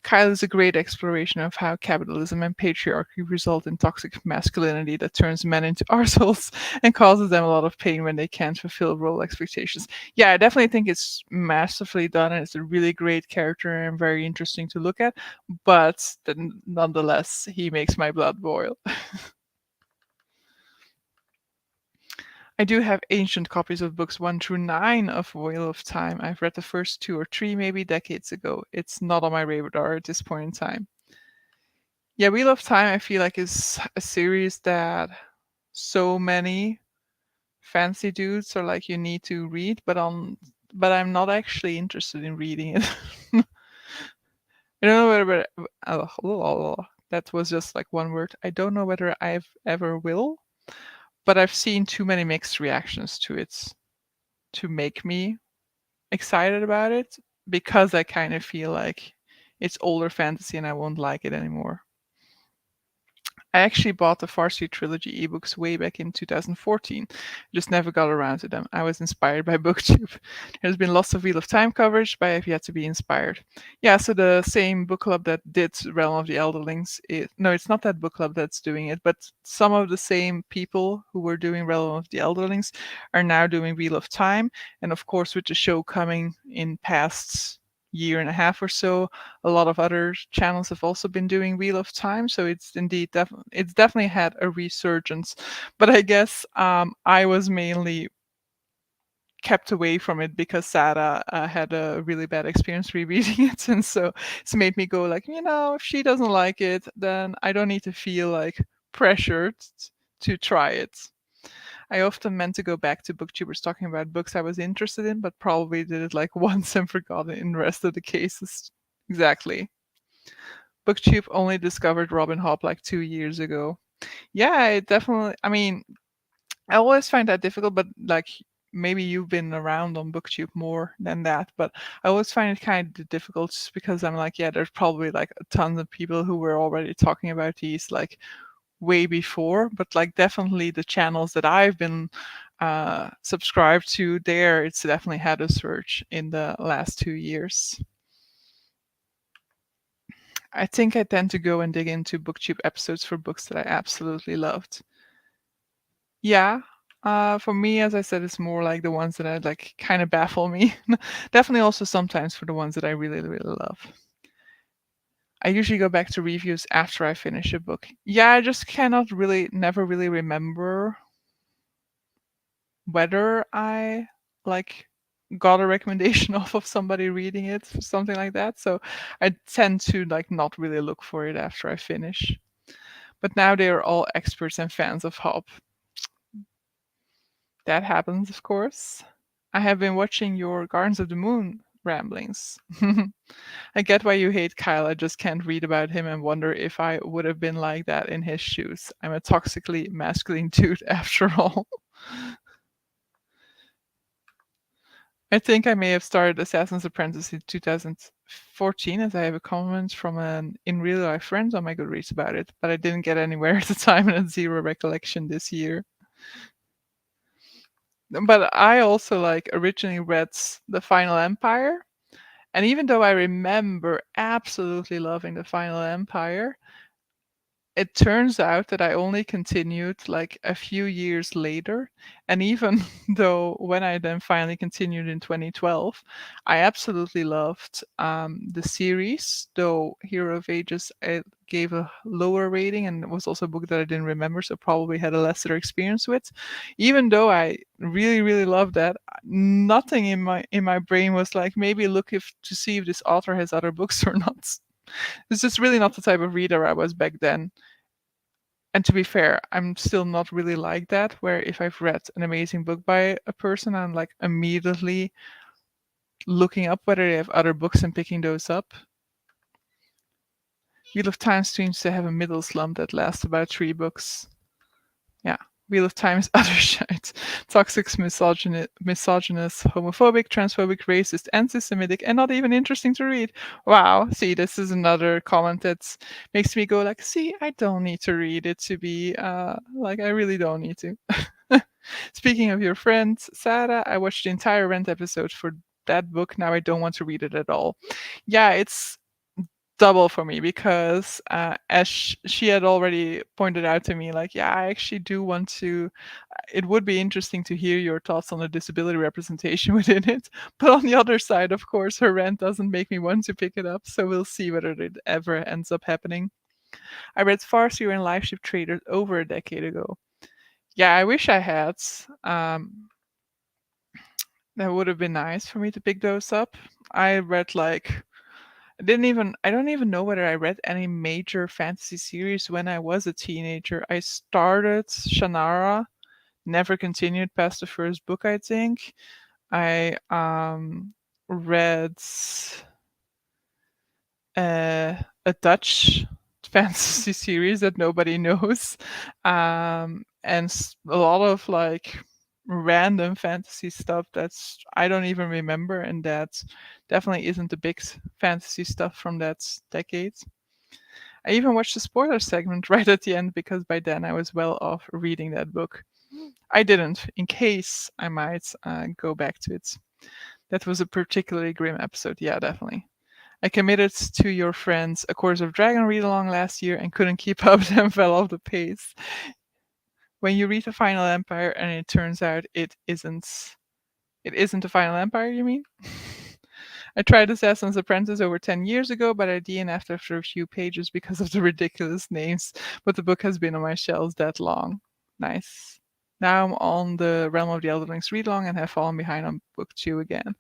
Kyle is a great exploration of how capitalism and patriarchy result in toxic masculinity that turns men into arseholes and causes them a lot of pain when they can't fulfill role expectations. Yeah, I definitely think it's masterfully done and it's a really great character and very interesting to look at, but then nonetheless, he makes my blood boil. I do have ancient copies of books 1 through 9 of Wheel of Time. I've read the first 2 or 3 maybe decades ago. It's not on my radar at this point in time. Yeah, Wheel of Time, I feel like is a series that so many fancy dudes are like you need to read, but I'm not actually interested in reading it. I don't know whether that was just like one word. I don't know whether I've ever will, but I've seen too many mixed reactions to it to make me excited about it, because I kind of feel like it's older fantasy and I won't like it anymore. I actually bought the Farsi trilogy ebooks way back in 2014. Just never got around to them. I was inspired by BookTube. There's been lots of Wheel of Time coverage, but I've yet to be inspired. Yeah, so the same book club that did Realm of the Elderlings, no, it's not that book club that's doing it, but some of the same people who were doing Realm of the Elderlings are now doing Wheel of Time. And of course, with the show coming in past year and a half or so, a lot of other channels have also been doing Wheel of Time, so it's definitely had a resurgence. But I guess I was mainly kept away from it because Sarah had a really bad experience rereading it, and so it's made me go like, if she doesn't like it, then I don't need to feel like pressured to try it. I often meant to go back to booktubers talking about books I was interested in, but probably did it like once and forgot it in the rest of the cases. Exactly. Booktube only discovered Robin Hobb like 2 years ago. Yeah, it definitely. I mean, I always find that difficult, but like maybe you've been around on Booktube more than that, but I always find it kind of difficult just because I'm like, yeah, there's probably like a ton of people who were already talking about these like way before, but like definitely the channels that I've been subscribed to there, it's definitely had a surge in the last 2 years. I think I tend to go and dig into booktube episodes for books that I absolutely loved. Yeah. For me, as I said, it's more like the ones that I like kind of baffle me. Definitely also sometimes for the ones that I really, really love. I usually go back to reviews after I finish a book. Yeah, I just never really remember whether I like got a recommendation off of somebody reading it, something like that. So I tend to like not really look for it after I finish. But now they are all experts and fans of Hop. That happens, of course. I have been watching your Gardens of the Moon ramblings. I get why you hate Kyle. I just can't read about him and wonder if I would have been like that in his shoes. I'm a toxically masculine dude after all. I think I may have started Assassin's Apprentice in 2014, as I have a comment from an in real life friend on my Goodreads about it, but I didn't get anywhere at the time and had zero recollection this year. But I also like originally read The Final Empire. And even though I remember absolutely loving The Final Empire, it turns out that I only continued like a few years later. And even though when I then finally continued in 2012, I absolutely loved the series, though Hero of Ages I gave a lower rating and it was also a book that I didn't remember, so probably had a lesser experience with. Even though I really, really loved that, nothing in my brain was like maybe look if to see if this author has other books or not. It's just really not the type of reader I was back then. And to be fair, I'm still not really like that, where if I've read an amazing book by a person, I'm like immediately looking up whether they have other books and picking those up. Wheel of Time seems to have a middle slump that lasts about 3 books. Yeah. Wheel of Time is utter shite. Toxic, misogynist, homophobic, transphobic, racist, anti-Semitic, and not even interesting to read. Wow. See, this is another comment that makes me go like, see, I don't need to read it to be like I really don't need to. Speaking of your friend Sarah, I watched the entire Rent episode for that book. Now I don't want to read it at all. Yeah, it's double for me because as she had already pointed out to me, like, yeah, I actually do want to. It would be interesting to hear your thoughts on the disability representation within it. But on the other side, of course, her rant doesn't make me want to pick it up. So we'll see whether it ever ends up happening. I read Farseer and Live Ship Traders over a decade ago. Yeah, I wish I had. Um, that would have been nice for me to pick those up. I read like I don't even know whether I read any major fantasy series when I was a teenager. I started Shannara, never continued past the first book, I think. I read a Dutch fantasy series that nobody knows, and a lot of like random fantasy stuff that's I don't even remember, and that definitely isn't the big fantasy stuff from that decade. I even watched the spoiler segment right at the end because by then I was well off reading that book. I didn't, in case I might go back to it. That was a particularly grim episode. Yeah, definitely. I committed to your friends A Course of Dragon read along last year and couldn't keep up and fell off the pace. When you read The Final Empire and it turns out it isn't the Final Empire, you mean? I tried Assassin's Apprentice over 10 years ago, but I DNF'd after a few pages because of the ridiculous names. But the book has been on my shelves that long. Nice. Now I'm on the Realm of the Elderlings read along and have fallen behind on book 2 again.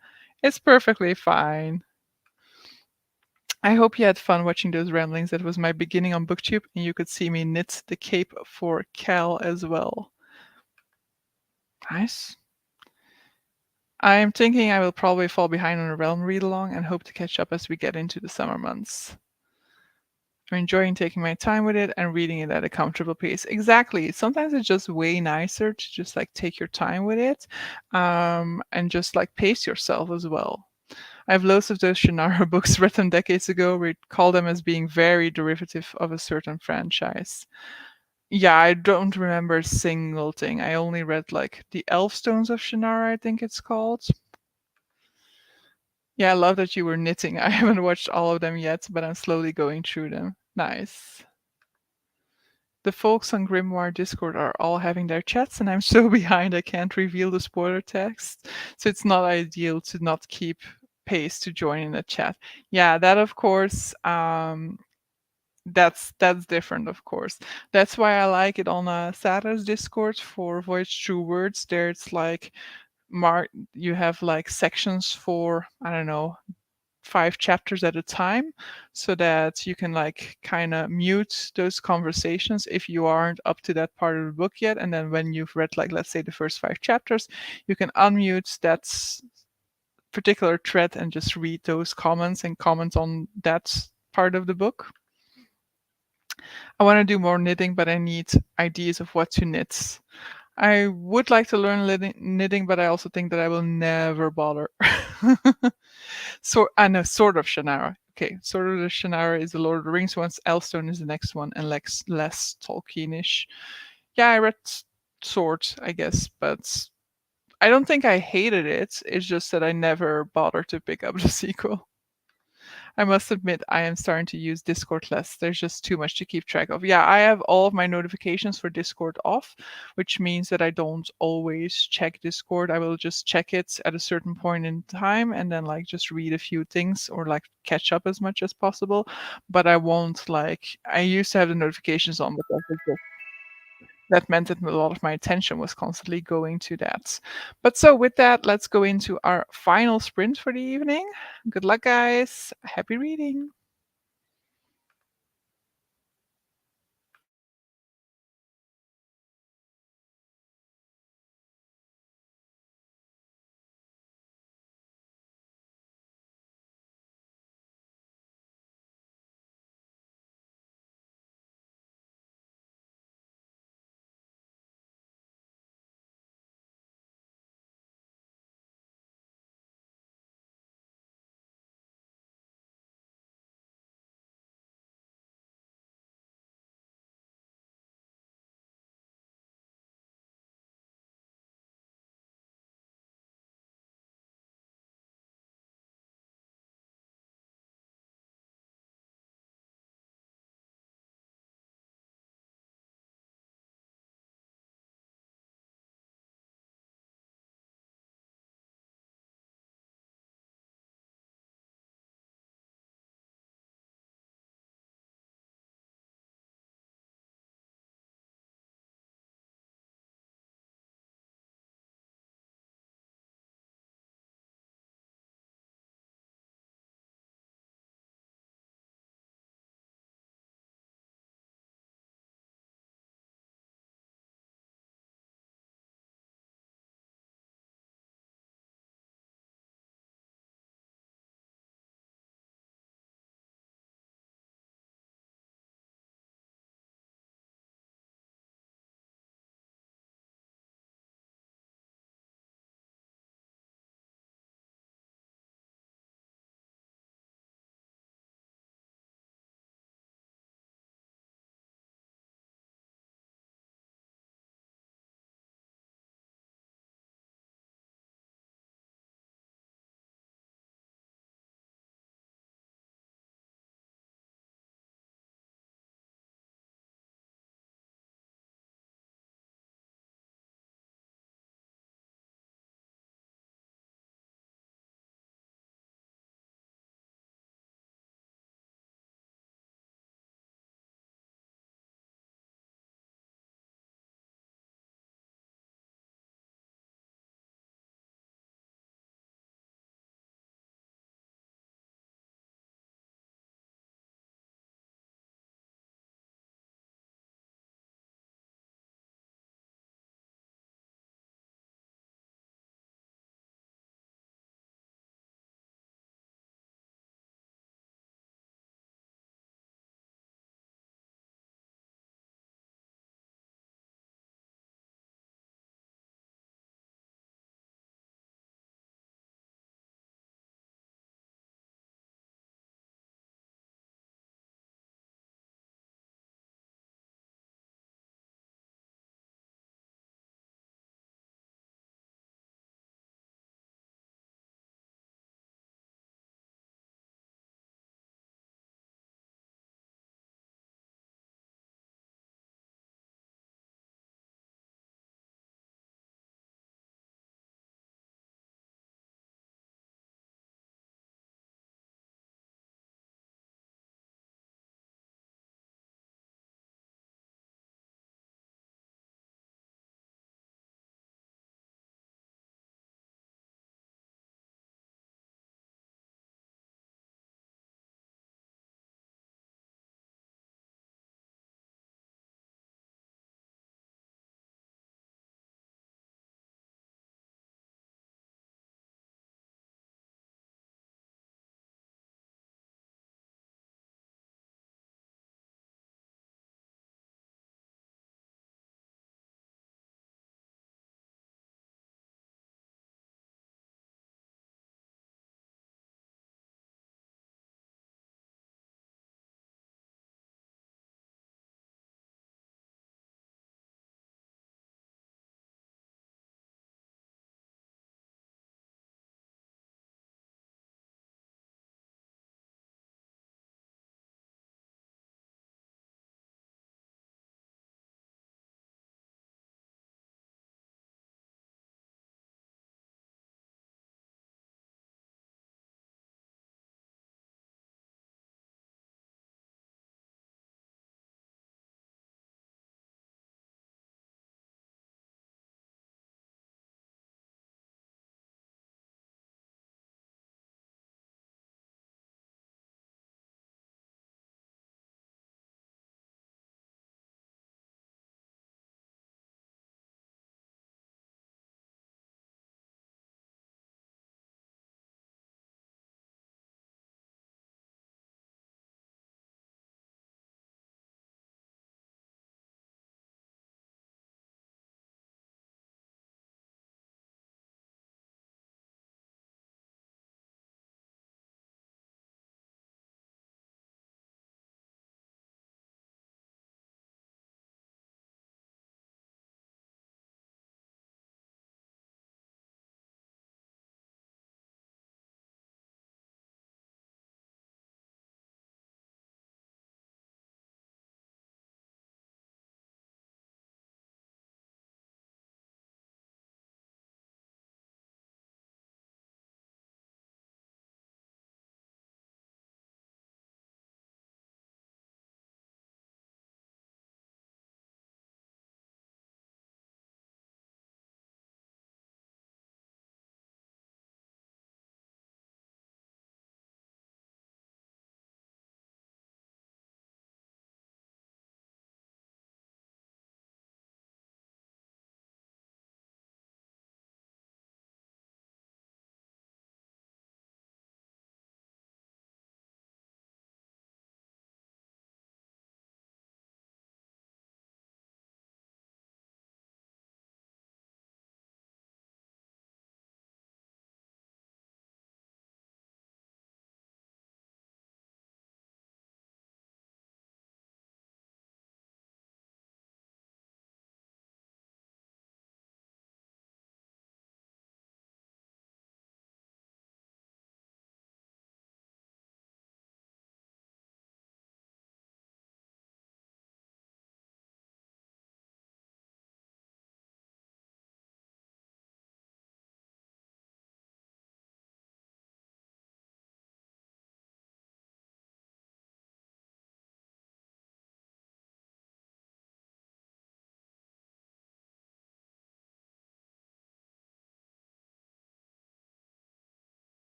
It's perfectly fine. I hope you had fun watching those ramblings. That was my beginning on BookTube, and you could see me knit the cape for Cal as well. Nice. I'm thinking I will probably fall behind on a Realm read along and hope to catch up as we get into the summer months. I'm enjoying taking my time with it and reading it at a comfortable pace. Exactly. Sometimes it's just way nicer to just like take your time with it, and just like pace yourself as well. I have loads of those Shannara books written decades ago. We call them as being very derivative of a certain franchise. Yeah, I don't remember a single thing. I only read like the Elfstones of Shannara, I think it's called. Yeah, I love that you were knitting. I haven't watched all of them yet, but I'm slowly going through them. Nice. The folks on Grimoire Discord are all having their chats, and I'm so behind I can't reveal the spoiler text. So it's not ideal to not keep pace to join in the chat. Yeah, that of course, that's different, of course. That's why I like it on Sarah's Discord for Voyage Through Words. There it's like you have like sections for, I don't know, 5 chapters at a time, so that you can like kind of mute those conversations if you aren't up to that part of the book yet, and then when you've read like, let's say, the first 5 chapters, you can unmute that particular thread and just read those comments and comment on that part of the book. I want to do more knitting, but I need ideas of what to knit. I would like to learn knitting, but I also think that I will never bother. So I know Sword of Shannara. Okay, Sword of the Shannara is the Lord of the Rings one. Elfstone is the next one, and less Tolkienish. Yeah, I read Sword, I guess, but I don't think I hated it, it's just that I never bothered to pick up the sequel. I must admit I am starting to use Discord less. There's just too much to keep track of. Yeah, I have all of my notifications for Discord off, which means that I don't always check Discord. I will just check it at a certain point in time and then like just read a few things or like catch up as much as possible. But I won't like I used to have the notifications on, but that meant that a lot of my attention was constantly going to that. But so with that, let's go into our final sprint for the evening. Good luck, guys. Happy reading.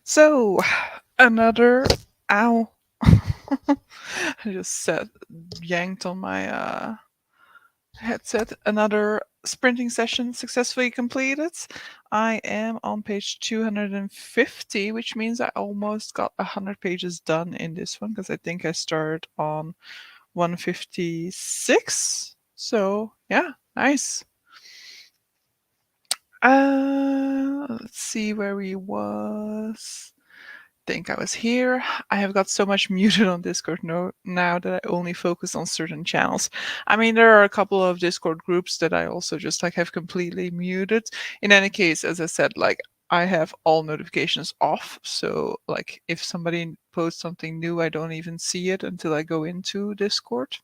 So, another ow. I just yanked on my headset. Another sprinting session successfully completed. I am on page 250, which means I almost got 100 pages done in this one because I think I started on 156. So, yeah, nice. Let's see where we was. Think I was here. I have got so much muted on Discord now that I only focus on certain channels. I mean, there are a couple of Discord groups that I also just like have completely muted. In any case, as I said, like I have all notifications off. So like if somebody posts something new, I don't even see it until I go into Discord.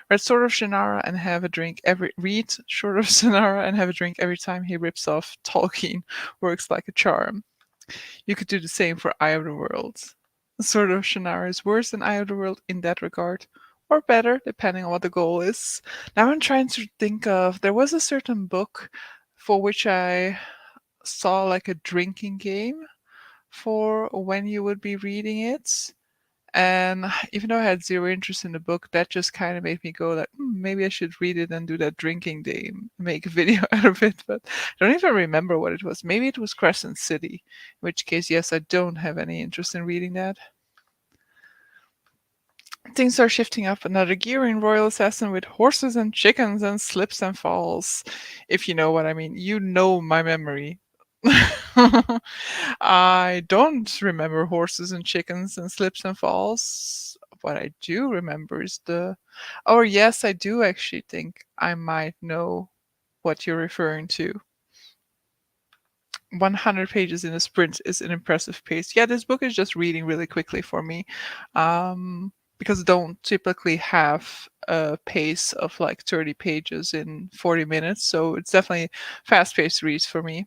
Read sort of Shannara and have a drink every read sort of Shannara and have a drink every time he rips off Tolkien. Works like a charm. You could do the same for Eye of the World. Sort of Shannara is worse than Eye of the World in that regard, or better, depending on what the goal is. Now I'm trying to think of there was a certain book for which I saw like a drinking game for when you would be reading it. And even though I had zero interest in the book, that just kind of made me go like, maybe I should read it and do that drinking day, and make a video out of it. But I don't even remember what it was. Maybe it was Crescent City, in which case, yes, I don't have any interest in reading that. Things are shifting up another gear in Royal Assassin with horses and chickens and slips and falls. If you know what I mean, you know my memory. I don't remember horses and chickens and slips and falls. What I do remember is the. Oh, yes, I do actually think I might know what you're referring to. 100 pages in a sprint is an impressive pace. Yeah, this book is just reading really quickly for me, because I don't typically have a pace of like 30 pages in 40 minutes, so it's definitely fast-paced reads for me.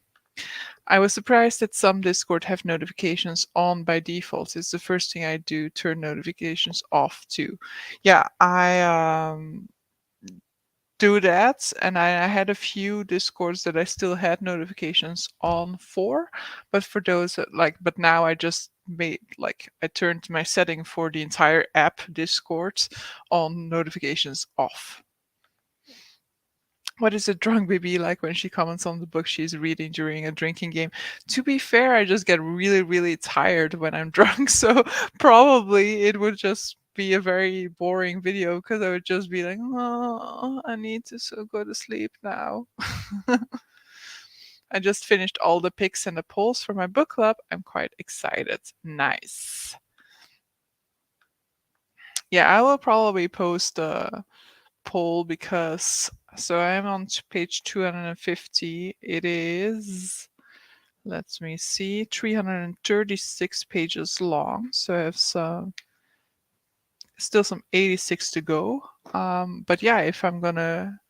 I was surprised that some Discord have notifications on by default. It's the first thing I do, turn notifications off too. Yeah, I do that, and I had a few Discords that I still had notifications on for, but for those but now I just made like I turned my setting for the entire app Discord on notifications off. What is a drunk baby like when she comments on the book she's reading during a drinking game? To be fair, I just get really, really tired when I'm drunk, so probably it would just be a very boring video because I would just be like, oh, I need to so go to sleep now. I just finished all the picks and the polls for my book club. I'm quite excited. Nice. Yeah, I will probably post a poll because so I'm on page 250. It is, let me see, 336 pages long. So I have still some 86 to go. But yeah, if I'm gonna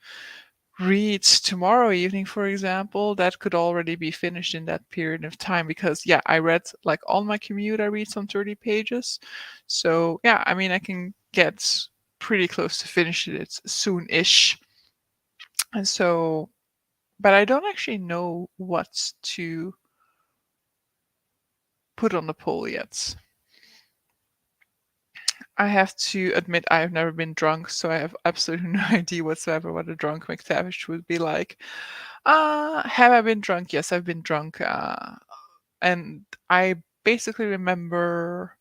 read tomorrow evening, for example, that could already be finished in that period of time because yeah, I read like on my commute, I read some 30 pages. So yeah, I mean, I can get pretty close to finishing it soon-ish. And so, but I don't actually know what to put on the poll yet. I have to admit I have never been drunk, so I have absolutely no idea whatsoever what a drunk McTavish would be like. Have I been drunk? Yes, I've been drunk. And I basically remember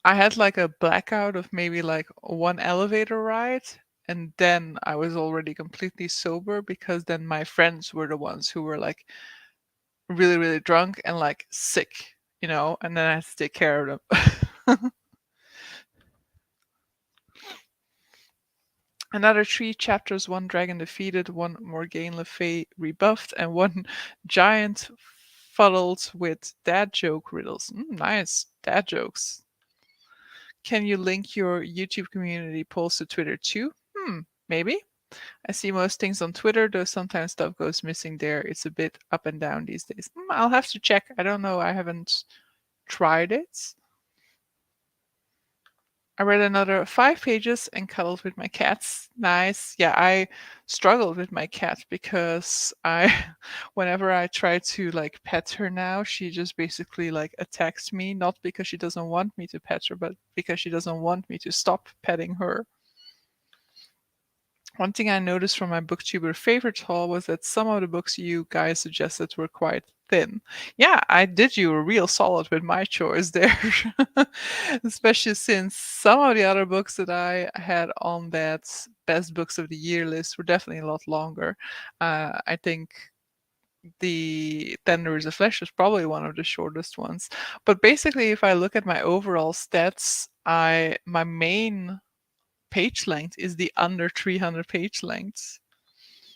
I had like a blackout of maybe like one elevator ride, and then I was already completely sober because then my friends were the ones who were like really, really drunk and like sick, and then I had to take care of them. Another 3 chapters, one dragon defeated, one Morgaine Le Fay rebuffed, and one giant fuddled with dad joke riddles. Nice. Dad jokes. Can you link your YouTube community polls to Twitter too? Maybe. I see most things on Twitter, though sometimes stuff goes missing there. It's a bit up and down these days. I'll have to check. I don't know. I haven't tried it. I read another 5 pages and cuddled with my cats. Nice. Yeah, I struggled with my cat because whenever I try to like pet her now, she just basically like attacks me, not because she doesn't want me to pet her, but because she doesn't want me to stop petting her. One thing I noticed from my booktuber favorite haul was that some of the books you guys suggested were quite thin. Yeah, I did you a real solid with my choice there. Especially since some of the other books that I had on that best books of the year list were definitely a lot longer. I think the Then There Is a Flesh was probably one of the shortest ones. But basically, if I look at my overall stats, I my main page length is the under 300 page lengths.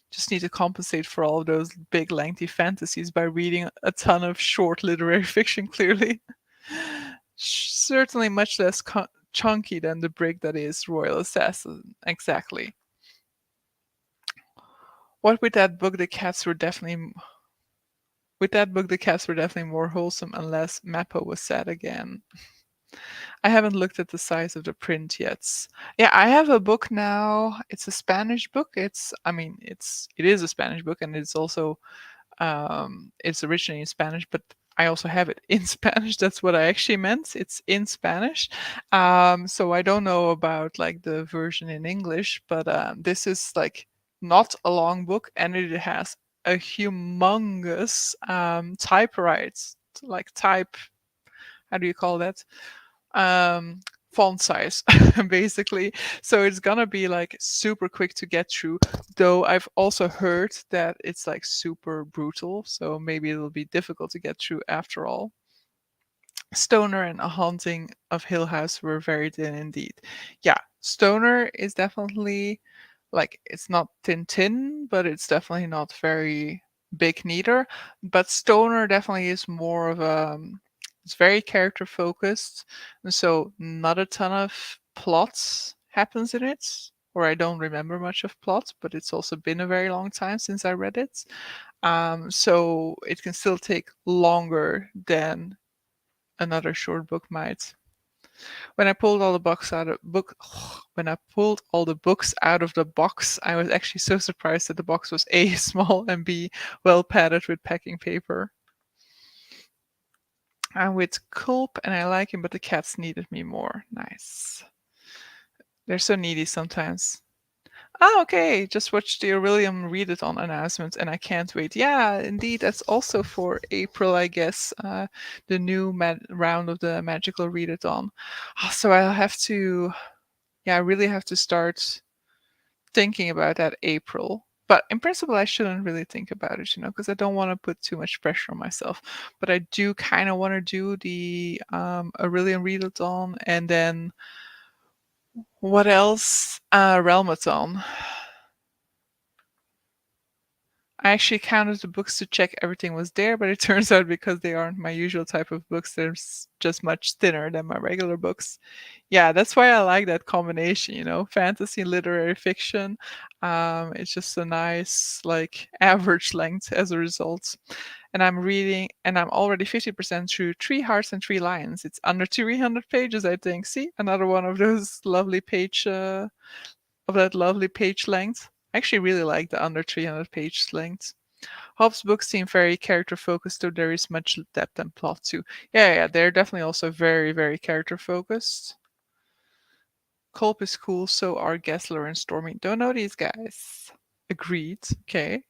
Just need to compensate for all of those big lengthy fantasies by reading a ton of short literary fiction, clearly. Certainly much less chunky than the brick that is Royal Assassin. Exactly. What with that book, the cats were definitely with that book the cats were definitely more wholesome unless Mappo was sad again. I haven't looked at the size of the print yet. Yeah, I have a book now. It's a Spanish book. It is a Spanish book, and it's also it's originally in Spanish, but I also have it in Spanish. That's what I actually meant. It's in Spanish. So I don't know about like the version in English, but this is like not a long book, and it has a humongous typewrite, like type. How do you call that? um font size basically, so it's gonna be like super quick to get through, though I've also heard that it's like super brutal, so maybe it'll be difficult to get through after all. Stoner and A Haunting of Hill House were very thin indeed. Yeah, Stoner is definitely like it's not tin, but it's definitely not very big neither. But Stoner definitely is more of a it's very character focused, and so not a ton of plots happens in it. Or I don't remember much of plot, but it's also been a very long time since I read it. So it can still take longer than another short book might. When I pulled all the books out of book when I pulled all the books out of the box, I was actually so surprised that the box was A small and B well padded with packing paper. I'm with Culp and I like him, but the cats needed me more. Nice. They're so needy sometimes. Oh, okay. Just watched the William Read It On announcements and I can't wait. Yeah, indeed. That's also for April, I guess. The new round of the Magical Read It On. So I'll have to, yeah, I really have to start thinking about that April. But in principle, I shouldn't really think about it, because I don't want to put too much pressure on myself. But I do kind of want to do the Aurelian Readathon, and then what else? Realmathon. I actually counted the books to check everything was there, but it turns out because they aren't my usual type of books, they're just much thinner than my regular books. Yeah, that's why I like that combination, fantasy and literary fiction. It's just a nice, like, average length as a result. And I'm already 50% through Three Hearts and Three Lions. It's under 300 pages, I think. See, another one of those lovely of that lovely page length. I actually really like the under 300 page length. Hobbes' books seem very character focused, though there is much depth and plot too. Yeah, they're definitely also very, very character focused. Culp is cool, so are Gessler and Stormy. Don't know these guys. Agreed. Okay.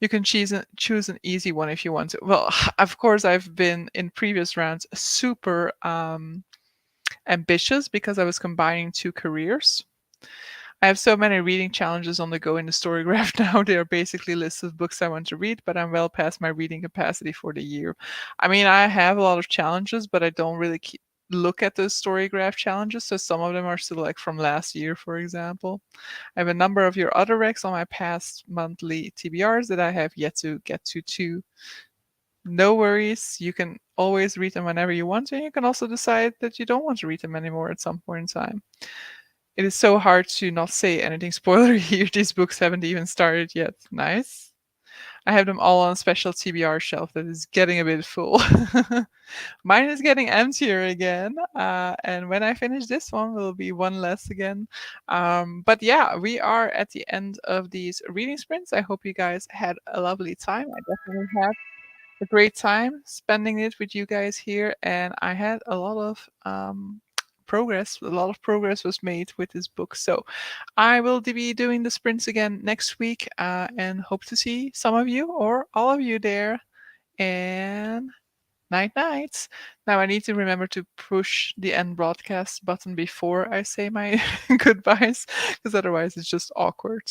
You can choose an easy one if you want to. Well, of course, I've been in previous rounds super ambitious because I was combining two careers. I have so many reading challenges on the go in the story graph now. They are basically lists of books I want to read, but I'm well past my reading capacity for the year. I mean, I have a lot of challenges, but I don't really look at those story graph challenges. So some of them are still like from last year, for example. I have a number of your other recs on my past monthly TBRs that I have yet to get to too. No worries. You can always read them whenever you want to. And you can also decide that you don't want to read them anymore at some point in time. It is so hard to not say anything spoilery here. These books haven't even started yet. Nice. I have them all on a special TBR shelf that is getting a bit full. Mine is getting emptier again, and when I finish this one, will be one less again. But yeah, we are at the end of these reading sprints. I hope you guys had a lovely time. I definitely had a great time spending it with you guys here, and I had a lot of progress. A lot of progress was made with this book. So I will be doing the sprints again next week, and hope to see some of you or all of you there. And night nights. Now I need to remember to push the end broadcast button before I say my goodbyes, because otherwise it's just awkward.